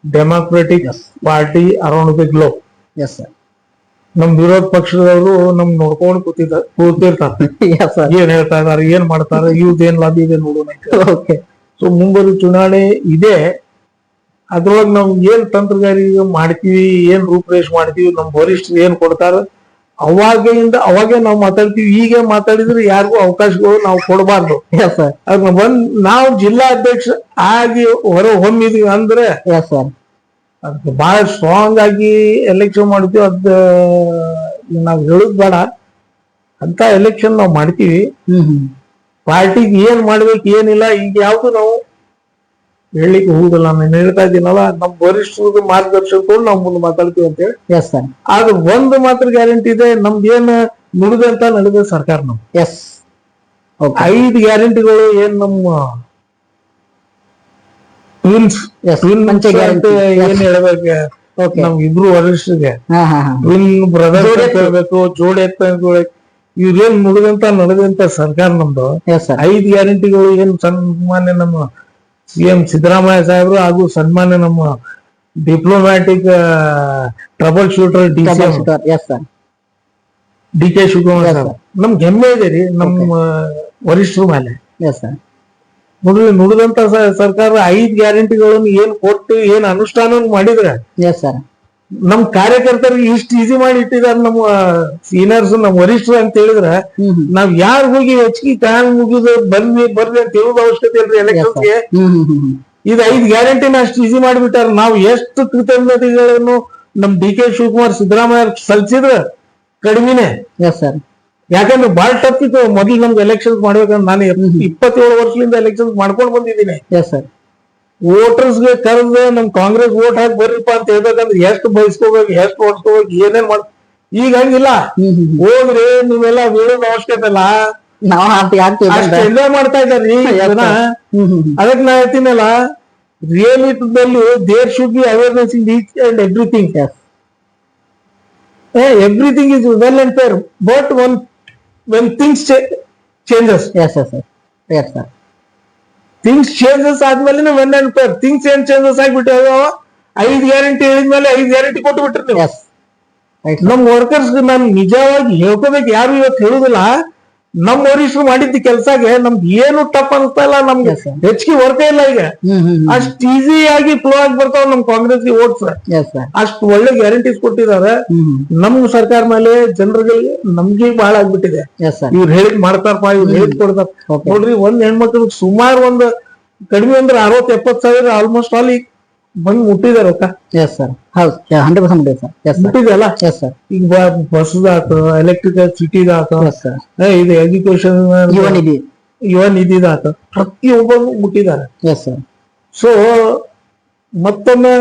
democratic party around the globe. Yes sir. ನಮ್ ವಿರೋಧ ಪಕ್ಷದವರು ನಮ್ ನೋಡ್ಕೊಂಡು ಕೂತಿರ್ತಾರೆ. Yes sir. ಏನ್ ಹೇಳ್ತಾ ಇದಾರೆ, ಏನ್ ಮಾಡ್ತಾರೆ, ಇವ್ದೇನ್ ಲಾಭ ಇದೆ ನೋಡೋಣ. ಓಕೆ. ಸೊ ಮುಂಬರುವ ಚುನಾವಣೆ ಇದೆ, ಅದ್ರೊಳಗೆ ನಾವು ಏನ್ ತಂತ್ರಗಾರಿಕೆ ಮಾಡ್ತೀವಿ, ಏನ್ ರೂಪರೇಷ್ ಮಾಡ್ತೀವಿ, ನಮ್ ವರಿಷ್ಠರು ಏನ್ ಕೊಡ್ತಾರ ಅವಾಗೇ ನಾವು ಮಾತಾಡ್ತೀವಿ. ಈಗ ಮಾತಾಡಿದ್ರೆ ಯಾರಿಗೂ ಅವಕಾಶಗಳು ನಾವು ಕೊಡಬಾರ್ದು. Yes sir. ಅದನ್ನ ನಾವು ಜಿಲ್ಲಾ ಅಧ್ಯಕ್ಷ ಆಗಿ ಹೊರ ಹೊಮ್ಮಿದೀವಿ ಅಂದ್ರೆ ಎಸ್ ಸರ್, ಅದಕ್ಕೆ ಬಹಳ ಸ್ಟ್ರಾಂಗ್ ಆಗಿ ಎಲೆಕ್ಷನ್ ಮಾಡ್ತೀವಿ. ಅದ್ ನಾವ್ ಹೇಳುದ್ ಬೇಡ, ಅಂತ ಎಲೆಕ್ಷನ್ ನಾವು ಮಾಡ್ತೀವಿ. ಪಾರ್ಟಿಗೆ ಏನ್ ಮಾಡ್ಬೇಕು ಏನಿಲ್ಲ ಈಗ ಯಾವ್ದು ನಾವು ಹೇಳಲಿಕ್ಕೆ ಹೋಗುದಿಲ್ಲ. ನಾನು ಹೇಳ್ತಾ ಇದ್ದೀನಲ್ಲ, ನಮ್ ವರಿಷ್ಠರ ಮಾರ್ಗದರ್ಶನ ನಾವು ಮುಂದೆ ಮಾತಾಡ್ತೀವಿ ಅಂತ ಹೇಳಿ. Yes sir. ಆದ್ರೆ ಒಂದು ಮಾತ್ರ ಗ್ಯಾರಂಟಿ ಇದೆ, ನಮ್ದು ಏನ್ ನುಡಿದಂತ ನಡೆದ ಸರ್ಕಾರ ನಮ್. ಎಸ್. 5 ಗ್ಯಾರಂಟಿಗಳು ಏನ್ ನಮ್ಮ ಟ್ವಿನ್ಸ್ ಏನ್ ಹೇಳ್ಬೇಕು, ನಮ್ ಇಬ್ರು ವರಿಷ್ಠರಿಗೆ ಟ್ವಿನ್ ಬ್ರದರ್ಸ್ ಅಂತ ಹೇಳ್ಬೇಕು, ಜೋಡಿ ಅಂತ ಇವ್ರೇನ್ ನುಡಿದಂತ ನಡೆದಂತ ಸರ್ಕಾರ ನಮ್ದು. 5 ಗ್ಯಾರಂಟಿಗಳು ಏನ್ ಸನ್ಮಾನ್ಯ ನಮ್ಮ CM ಸಿದ್ದರಾಮಯ್ಯ ಸಾಹೇಬ್ರು ಹಾಗೂ ಸನ್ಮಾನ್ಯ ನಮ್ಮ diplomatic trouble shooter DK Shivakumar Saheb ನಮ್ಗೆ ಹೆಮ್ಮೆ ಇದೆ ರೀ ನಮ್ಮ ವರಿಷ್ಠರ ಮೇಲೆ. ನೋಡ್ರಿ, ನುಡಿದಂತ ಸರ್ಕಾರ 5 ಗ್ಯಾರಂಟಿಗಳನ್ನು ಏನ್ ಕೊಟ್ಟು ಏನ್ ಅನುಷ್ಠಾನ ಮಾಡಿದ್ರೆ ನಮ್ ಕಾರ್ಯಕರ್ತರಿಗೆ ಇಷ್ಟು ಈಸಿ ಮಾಡಿ ಇಟ್ಟಿದಾರೆ ನಮ್ಮ ಸೀನಿಯರ್ಸ್, ನಮ್ ವರಿಷ್ಠರು ಅಂತ ಹೇಳಿದ್ರೆ ನಾವ್ ಯಾರು ಹೋಗಿ ಹೆಚ್ಚಿಗೆ ಟೈಮ್ ಮುಗಿದು ಬರ್ರಿ ಅಂತ ಹೇಳುದು ಅವಶ್ಯಕತೆ ಇಲ್ರಿ. ಎಲೆಕ್ಷನ್ಗೆ ಇದು 5 ಗ್ಯಾರಂಟಿನ ಅಷ್ಟು ಈಸಿ ಮಾಡಿಬಿಟ್ಟಾರ. ನಾವು ಎಷ್ಟು ಕೃತಜ್ಞತೆಗಳನ್ನು ನಮ್ DK ಶಿವಕುಮಾರ್ ಸಿದ್ದರಾಮಯ್ಯ ಸಲ್ಲಿಸಿದ್ರೆ ಕಡಿಮೆನೆ. ಯಾಕಂದ್ರೆ ಬಹಳ ಟಫ್ ಇತ್ತು ಮೊದ್ಲು ನಮ್ಗೆ ಎಲೆಕ್ಷನ್ಸ್ ಮಾಡ್ಬೇಕಂದ್ರೆ. ನಾನು 27 ವರ್ಷದಿಂದ ಎಲೆಕ್ಷನ್ಸ್ ಮಾಡ್ಕೊಂಡು ಬಂದಿದ್ದೀನಿ. ವೋಟರ್ಸ್ಗೆ ಕರೆದು ನಮ್ ಕಾಂಗ್ರೆಸ್ ವೋಟ್ ಹಾಕಿ ಬರ್ರಿಪ್ಪ ಅಂತ ಹೇಳ್ಬೇಕಂದ್ರೆ ಎಷ್ಟು ಬಯಸ್ಕೋಬೇಕು, ಎಷ್ಟು ಓಡಿಸ್ಕೋಬೇಕು, ಏನೇನ್ ಮಾಡ್. ಈಗ ಹಂಗಿಲ್ಲ, ಹೋಗ್ರಿ ನೀವೆಲ್ಲ ಹೇಳೋದ್ ಅವಶ್ಯಕತೆ ಇಲ್ಲ, ಎಂಜಾಯ್ ಮಾಡ್ತಾ ಇದ್ದಾರ್ರಿ ಜನ. ಅದಕ್ಕೆ ನಾ ಹೇಳ್ತೀನಲ್ಲ, ರಿಯಲಿಟಿದಲ್ಲಿ there should be awareness in each and everything. Everything is well and fair, but when things changes. Things changes ಆದ್ಮೇಲೆ ವೆನ್ ಅಂಡ್ ಫೇರ್. ಥಿಂಗ್ಸ್ ಏನ್ ಚೇಂಜಸ್ ಆಗ್ಬಿಟ್ಟು 5 ಗ್ಯಾರಂಟಿ ಹೇಳಿದ್ಮೇಲೆ 5 ಗ್ಯಾರಂಟಿ ಕೊಟ್ಟು ಬಿಟ್ರಿ ನೀವು. ನಮ್ ವರ್ಕರ್ಸ್ ನಾನು ನಿಜವಾಗಿ ಹೇಳ್ಕೋಬೇಕು, ಯಾರು ಇವತ್ತು ಹೇಳುದಿಲ್ಲ. ನಮ್ ವರಿಷ್ಠರು ಮಾಡಿದ್ದ ಕೆಲ್ಸಾಗೆ ನಮ್ಗೆ ಏನು ಟಫ್ ಅನ್ಸ್ತಾ ಇಲ್ಲ, ನಮ್ಗೆ ಹೆಚ್ಚಿಗೆ ವರ್ಕೇ ಇಲ್ಲ. ಈಗ ಅಷ್ಟ್ ಈಸಿ ಆಗಿ ಫ್ಲೋ ಆಗಿ ಬರ್ತಾವ ನಮ್ ಕಾಂಗ್ರೆಸ್ಗೆ ಓಟ್ಸ್. ಅಷ್ಟು ಒಳ್ಳೆ ಗ್ಯಾರಂಟೀಸ್ ಕೊಟ್ಟಿದ್ದಾರೆ. ನಮ್ ಸರ್ಕಾರ ಮೇಲೆ ಜನರಿಗೆ ನಮ್ಗೆ ಬಹಳ ಆಗ್ಬಿಟ್ಟಿದೆ. ಇವ್ರು ಹೇಳಿದ್ ಮಾಡ್ತಾರಪ್ಪ, ಇವ್ರು ಹೇಳಿದ್ ಕೊಡ್ತಾರ. ನೋಡ್ರಿ, ಒಂದ್ ಹೆಣ್ಮಕ್ಳಿಗೆ ಸುಮಾರು ಒಂದು ಕಡಿಮೆ ಅಂದ್ರೆ 60-70 ಸಾವಿರ ಆಲ್ಮೋಸ್ಟ್ ಆಲ್ ಈಗ ಬಂದ್ ಮುಟ್ಟಿದಾರ. ಮುಟ್ಟಿದೆಲ್ಲ. ಈಗ ಬಸ್ದಾತ, ಎಲೆಕ್ಟ್ರಿಕಲ್ ಸಿಟಿದಾತ, ಇದು ಎಜುಕೇಶನ್ ಯುವ ನಿಧಿದಾತ, ಪ್ರತಿಯೊಬ್ಬ ಮುಟ್ಟಿದ್ದಾರೆ. ಸೊ ಮತ್ತೊಮ್ಮೆ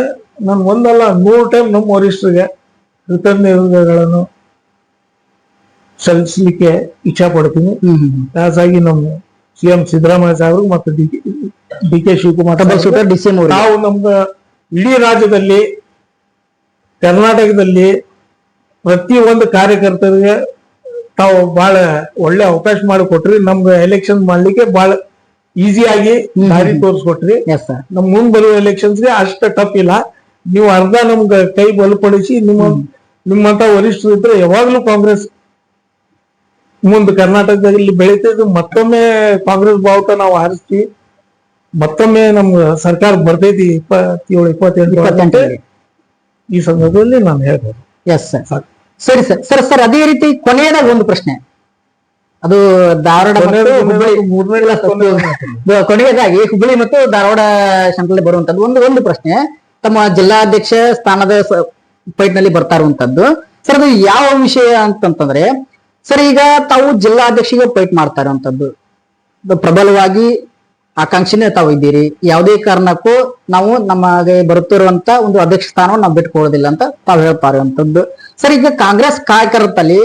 ನಾನು ಒಂದಲ್ಲ 100 ಟೈಮ್ ನಮ್ಮ ವರಿಷ್ಠರಿಗೆ ಕೃತಜ್ಞತೆಗಳನ್ನು ಸಲ್ಲಿಸಲಿಕ್ಕೆ ಇಚ್ಛಾ ಪಡ್ತೀನಿ. ಖಾಸಾಗಿ ನಮ್ಮ CM ಸಿದ್ದರಾಮಯ್ಯ ಸಾಹೇಬ್ರು ಮತ್ತು DK ಶಿವಕುಮಾರ್ ನಾವು ನಮ್ಗ ಇಡೀ ರಾಜ್ಯದಲ್ಲಿ, ಕರ್ನಾಟಕದಲ್ಲಿ ಪ್ರತಿಯೊಂದು ಕಾರ್ಯಕರ್ತರಿಗೆ ತಾವು ಬಹಳ ಒಳ್ಳೆ ಅವಕಾಶ ಮಾಡಿಕೊಟ್ರಿ. ನಮ್ಗೆ ಎಲೆಕ್ಷನ್ ಮಾಡ್ಲಿಕ್ಕೆ ಬಹಳ ಈಸಿಯಾಗಿ ದಾರಿ ತೋರಿಸ್ಕೊಟ್ರಿ. ನಮ್ ಮುಂದ್ ಬರುವ ಎಲೆಕ್ಷನ್ಸ್ಗೆ ಅಷ್ಟ ಟಫ್ ಇಲ್ಲ. ನೀವು ಅರ್ಧ ನಮ್ಗೆ ಕೈ ಬಲಪಡಿಸಿ ನಿಮ್ಮಂತ ವರಿಷ್ಠರು ಇದ್ರೆ ಯಾವಾಗ್ಲೂ ಕಾಂಗ್ರೆಸ್ ಮುಂದೆ ಕರ್ನಾಟಕದಲ್ಲಿ ಬೆಳೀತಿದ್ದು ಮತ್ತೊಮ್ಮೆ ಕಾಂಗ್ರೆಸ್ ಬಾವುಟ ನಾವು ಹಾರಿಸ್ತೀವಿ, ಮತ್ತೊಮ್ಮೆ ನಮ್ಗೆ ಸರ್ಕಾರ ಬರ್ತೈತಿ 27-28 ಈ ಸಂದರ್ಭದಲ್ಲಿ ನಾನು ಹೇಳ್ಬೋದು. Yes sir. ಸರಿ ಸರ್. ಸರ್ ಅದೇ ರೀತಿ ಕೊನೆಯದಾಗ ಒಂದು ಪ್ರಶ್ನೆ, ಅದು ಧಾರವಾಡ ಕೊನೆಯದಾಗಿ ಹುಬ್ಬಳ್ಳಿ ಮತ್ತು ಧಾರವಾಡ ಸೆಂಟ್ರಲ್ ಬರುವಂತದ್ದು ಒಂದು ಪ್ರಶ್ನೆ, ತಮ್ಮ ಜಿಲ್ಲಾಧ್ಯಕ್ಷ ಸ್ಥಾನದ ಫೈಟ್ ನಲ್ಲಿ ಬರ್ತಾ ಇರುವಂತದ್ದು ಸರ್, ಅದು ಯಾವ ವಿಷಯ ಅಂತಂತಂದ್ರೆ ಸರ್, ಈಗ ತಾವು ಜಿಲ್ಲಾಧ್ಯಕ್ಷಿಗೆ ಫೈಟ್ ಮಾಡ್ತಾ ಇರುವಂತದ್ದು ಪ್ರಬಲವಾಗಿ ಆಕಾಂಕ್ಷಿನೇ ತಾವು ಇದ್ದೀರಿ, ಯಾವುದೇ ಕಾರಣಕ್ಕೂ ನಾವು ನಮಗೆ ಬರುತ್ತಿರುವಂತ ಒಂದು ಅಧ್ಯಕ್ಷ ಸ್ಥಾನವನ್ನು ನಾವು ಬಿಟ್ಕೊಳ್ಳೋದಿಲ್ಲ ಅಂತ ತಾವು ಹೇಳ್ತಾ ಇರುವಂತದ್ದು ಸರ್. ಈಗ ಕಾಂಗ್ರೆಸ್ ಕಾರ್ಯಕರ್ತರಲ್ಲಿ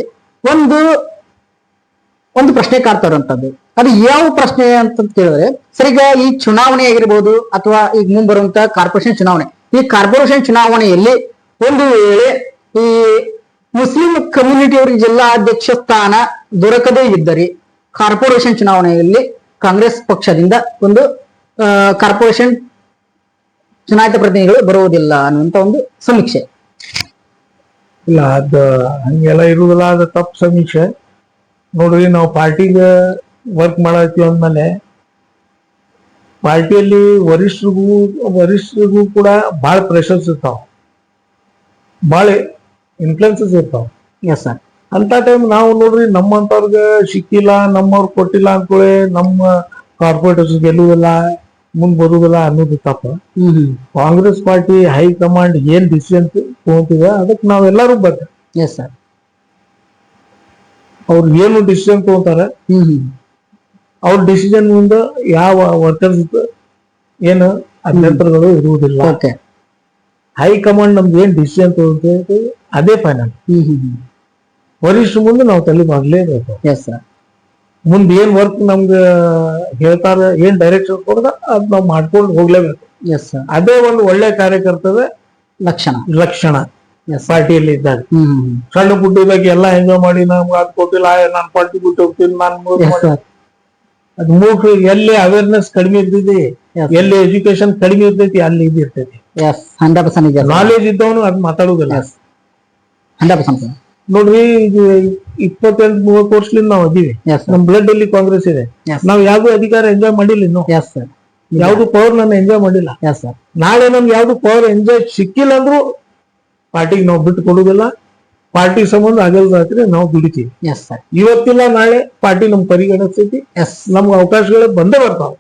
ಒಂದು ಪ್ರಶ್ನೆ ಕಾಡ್ತಾ ಇರುವಂತದ್ದು, ಅದು ಯಾವ ಪ್ರಶ್ನೆ ಅಂತ ಕೇಳಿದ್ರೆ ಸರ್, ಈಗ ಈ ಚುನಾವಣೆ ಆಗಿರ್ಬೋದು ಅಥವಾ ಈಗ ಮುಂಬರುವಂತ ಕಾರ್ಪೊರೇಷನ್ ಚುನಾವಣೆ, ಈ ಕಾರ್ಪೊರೇಷನ್ ಚುನಾವಣೆಯಲ್ಲಿ ಒಂದು ವೇಳೆ ಈ ಮುಸ್ಲಿಂ ಕಮ್ಯುನಿಟಿ ಅವರಿಗೆ ಜಿಲ್ಲಾ ಅಧ್ಯಕ್ಷ ಸ್ಥಾನ ದೊರಕದೇ ಇದ್ದರೆ ಕಾರ್ಪೊರೇಷನ್ ಚುನಾವಣೆಯಲ್ಲಿ ಕಾಂಗ್ರೆಸ್ ಪಕ್ಷದಿಂದ ಒಂದು ಕಾರ್ಪೊರೇಷನ್ ಚುನಾಯಿತ ಪ್ರತಿನಿಧಿಗಳು ಬರುವುದಿಲ್ಲ ಅನ್ನುವಂತ ಒಂದು ಸಮೀಕ್ಷೆ. ಇಲ್ಲ, ಅದ ಹಂಗೆಲ್ಲ ಇರುವುದಿಲ್ಲ, ಅದು ತಪ್ಪು ಸಮೀಕ್ಷೆ. ನೋಡ್ರಿ, ನಾವು ಪಾರ್ಟಿಗೆ ವರ್ಕ್ ಮಾಡತ್ತೀವಿ ಅಂದ್ಮೇಲೆ ಪಾರ್ಟಿಯಲ್ಲಿ ವರಿಷ್ಠರಿಗೂ ಕೂಡ ಬಹಳ ಪ್ರೆಷರ್ಸ್ ಇರ್ತಾವ, ಬಹಳ ಇನ್ಫ್ಲುಯೆನ್ಸಸ್ ಇರ್ತಾವ. Yes sir. ಅಂತ ಟೈಮ್ ನಾವು ನೋಡ್ರಿ ನಮ್ಮಂತವ್ರಿಗೆ ಸಿಕ್ಕಿಲ್ಲ, ನಮ್ಮವ್ರು ಕೊಟ್ಟಿಲ್ಲ ಅನ್ಕೊಳ್ಳಿ ನಮ್ಮ ಕಾರ್ಪೊರೇಟರ್ಸ್ ಗೆಲ್ಲುವುದಿಲ್ಲ, ಮುಂದ್ ಬರುವುದಿಲ್ಲ ಅನ್ನೋದು ತಪ್ಪ. ಕಾಂಗ್ರೆಸ್ ಪಾರ್ಟಿ ಹೈಕಮಾಂಡ್ ಏನ್ ಡಿಸಿಷನ್ ತಗೊಂತಿದೆ ಅದಕ್ಕೆ ನಾವೆಲ್ಲರೂ ಬರ್ತೀವಿ. Yes sir. ಅವ್ರು ಏನು ಡಿಸಿಷನ್ ತಗೊಂತಾರ ಅವ್ರ ಡಿಸಿಷನ್ ಮುಂದ ಯಾವ ವರ್ಕರ್ಸ್ ಏನು ಅಭ್ಯಂತರಗಳು ಇರುವುದಿಲ್ಲ. ಹೈಕಮಾಂಡ್ ನಮ್ದು ಏನ್ ಡಿಸಿಷನ್ ತಗೊಂತೀವಿ ಅದೇ ಫೈನಲ್. ವರಿಷ್ಠ ಮುಂದೆ ನಾವು ತಲೆ ಮಾಡ್ಲೇಬೇಕು. ಮುಂದೆ ಏನ್ ವರ್ಕ್ ನಮ್ಗೆ ಹೇಳ್ತಾರ, ಏನ್ ಡೈರೆಕ್ಷನ್ ಕೊಡದ ಅದ್ ನಾವ್ ಮಾಡ್ಕೊಂಡು ಹೋಗ್ಲೇಬೇಕು. ಅದೇ ಒಂದು ಒಳ್ಳೆ ಕಾರ್ಯಕರ್ತದ ಲಕ್ಷಣ ಪಾರ್ಟಿಯಲ್ಲಿ ಇದ್ದಾಗ. ಸಣ್ಣ ಪುಟ್ಟದಾಗಿ ಎಲ್ಲ ಎಂಜಾಯ್ ಮಾಡಿ ನಮ್ಗೆ ಅದ್ ಕೊಟ್ಟಿಲ್ಲ, ನಾನ್ ಪಾರ್ಟಿ ಬಿಟ್ಟು ಹೋಗ್ತೀನಿ, ಅದ್ ಮೂಕ್ ಎಲ್ಲಿ ಅವೇರ್ನೆಸ್ ಕಡಿಮೆ ಇರ್ತೈತಿ, ಎಲ್ಲಿ ಎಜುಕೇಶನ್ ಕಡಿಮೆ ಇರ್ತೈತಿ ಅಲ್ಲಿ ಇದಿರ್ತೈತಿ. ನಾಲೆಜ್ ಇದ್ದವನು ಅದ್ ಮಾತಾಡುದಿಲ್ಲ. ನೋಡ್ರಿ, 28-30 ವರ್ಷದಿಂದ ನಾವು ಅದೀವಿ, ನಮ್ ಬ್ಲಡ್ ಅಲ್ಲಿ ಕಾಂಗ್ರೆಸ್ ಇದೆ. ನಾವ್ ಯಾವ್ದು ಅಧಿಕಾರ ಎಂಜಾಯ್ ಮಾಡಿಲ್ಲ, ಇನ್ನು ಯಾವ್ದು ಪವರ್ ನಾನು ಎಂಜಾಯ್ ಮಾಡಿಲ್ಲ. ನಾಳೆ ನಮ್ಗೆ ಯಾವ್ದು ಪವರ್ ಎಂಜಾಯ್ ಸಿಕ್ಕಿಲ್ಲ ಅಂದ್ರೂ ಪಾರ್ಟಿಗೆ ನಾವು ಬಿಟ್ಟು ಕೊಡುದಿಲ್ಲ. ಪಾರ್ಟಿ ಸಂಬಂಧ ಆಗಲ್ ರಾತ್ರಿ ನಾವು ದುಡಿತೀವಿ. ಇವತ್ತಿಲ್ಲ ನಾಳೆ ಪಾರ್ಟಿ ನಮ್ ಪರಿಗಣಿಸ್ತೈತಿ, ನಮ್ಗೆ ಅವಕಾಶಗಳು ಬಂದೇ ಬರ್ತಾವ.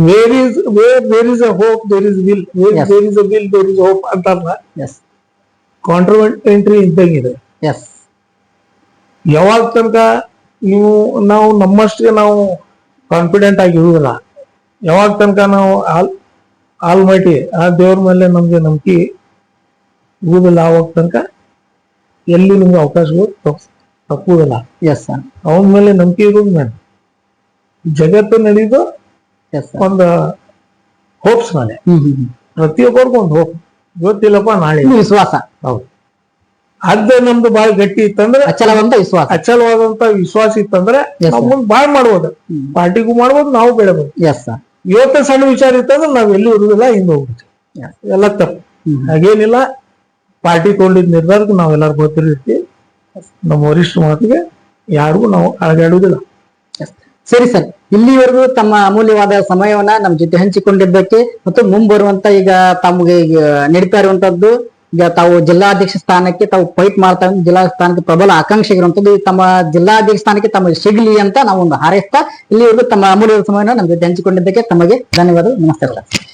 Where is a hope there is will, there is a will there is hope ಅಂತಾರಲ್ಲ, ಕಾಂಟ್ರವೆಂಟ್ರಿ ಇದ್ದಂಗಿದೆ. ಯಾವಾಗ ತನಕ ನಾವು ನಮ್ಮಷ್ಟಿಗೆ ನಾವು ಕಾನ್ಫಿಡೆಂಟ್ ಆಗಿ ಇರುವುದಿಲ್ಲ, ಯಾವಾಗ ತನಕ ನಾವು ಆಲ್ಮೈಟಿ ಆ ದೇವ್ರ ಮೇಲೆ ನಮ್ಗೆ ನಂಬಿಕೆ ಇರುವುದಿಲ್ಲ, ಆವಾಗ ತನಕ ಎಲ್ಲಿ ನಿಮ್ಗೆ ಅವಕಾಶಗಳು ತಪ್ಪುವುದಿಲ್ಲ. ಅವನ ಮೇಲೆ ನಂಬಿಕೆ ಇರುವುದು ಮೇಲೆ ಜಗತ್ತು ನಡೆಯುದು ಒಂದು ಹೋಪ್ಸ್ ಮೇಲೆ. ಪ್ರತಿಯೊಬ್ಬರಿಗೂ ಒಂದು ಹೋಪ್, ಗೊತ್ತಿಲ್ಲಪ್ಪ ನಾಳೆ ವಿಶ್ವಾಸ. ಹೌದು, ಅದ ನಮ್ದು ಬಾಳ್ ಗಟ್ಟಿ ಇತ್ತಂದ್ರೆ, ಅಚಲವಾದಂತ ವಿಶ್ವಾಸ ಇತ್ತಂದ್ರೆ ನಾವು ಮುಂದ್ ಬಾಳ್ ಮಾಡ್ಬೋದು, ಪಾರ್ಟಿಗೂ ಮಾಡ್ಬೋದು, ನಾವು ಬೆಳಬಹುದು. ಇವತ್ತ ಸಣ್ಣ ವಿಚಾರ ಇತ್ತಂದ್ರೆ ನಾವ್ ಎಲ್ಲಿ ಇರುವುದಿಲ್ಲ, ಹಿಂದೆ ಹೋಗ್ಬಿಡ್ತೀವಿ. ಎಲ್ಲ ತಪ್ಪು, ಹಾಗೇನಿಲ್ಲ. ಪಾರ್ಟಿ ತಗೊಂಡಿದ್ ನಿರ್ಧಾರಕ್ಕೆ ನಾವೆಲ್ಲರೂ ಗೊತ್ತಿರ್ತೀವಿ. ನಮ್ಮ ವರಿಷ್ಠ ಮಾತಿಗೆ ಯಾರಿಗೂ ನಾವು ಅಳಗಾಡುವುದಿಲ್ಲ. ಸರಿ ಸರ್, ಇಲ್ಲಿವರೆಗೂ ತಮ್ಮ ಅಮೂಲ್ಯವಾದ ಸಮಯವನ್ನ ನಮ್ಮ ಜೊತೆ ಹಂಚಿಕೊಂಡಿದ್ದಕ್ಕೆ ಮತ್ತು ಮುಂಬರುವಂತ ಈಗ ತಮಗೆ ನಡೀತಾ ಇರುವಂತದ್ದು, ಈಗ ತಾವು ಜಿಲ್ಲಾಧ್ಯಕ್ಷ ಸ್ಥಾನಕ್ಕೆ ತಾವು ಫೈಟ್ ಮಾಡ್ತಾ ಜಿಲ್ಲಾ ಸ್ಥಾನಕ್ಕೆ ಪ್ರಬಲ ಆಕಾಂಕ್ಷೆ ಇರುವಂತದ್ದು, ತಮ್ಮ ಜಿಲ್ಲಾಧ್ಯಕ್ಷ ಸ್ಥಾನಕ್ಕೆ ತಮಗೆ ಸಿಗಲಿ ಅಂತ ನಾವು ಒಂದು ಹಾರೈಸ್ತಾ ಇಲ್ಲಿವರೆಗೂ ತಮ್ಮ ಅಮೂಲ್ಯವಾದ ಸಮಯವನ್ನ ನಮ್ಮ ಜೊತೆ ಹಂಚಿಕೊಂಡಿದ್ದಕ್ಕೆ ತಮಗೆ ಧನ್ಯವಾದ. ನಮಸ್ಕಾರ ಸರ್.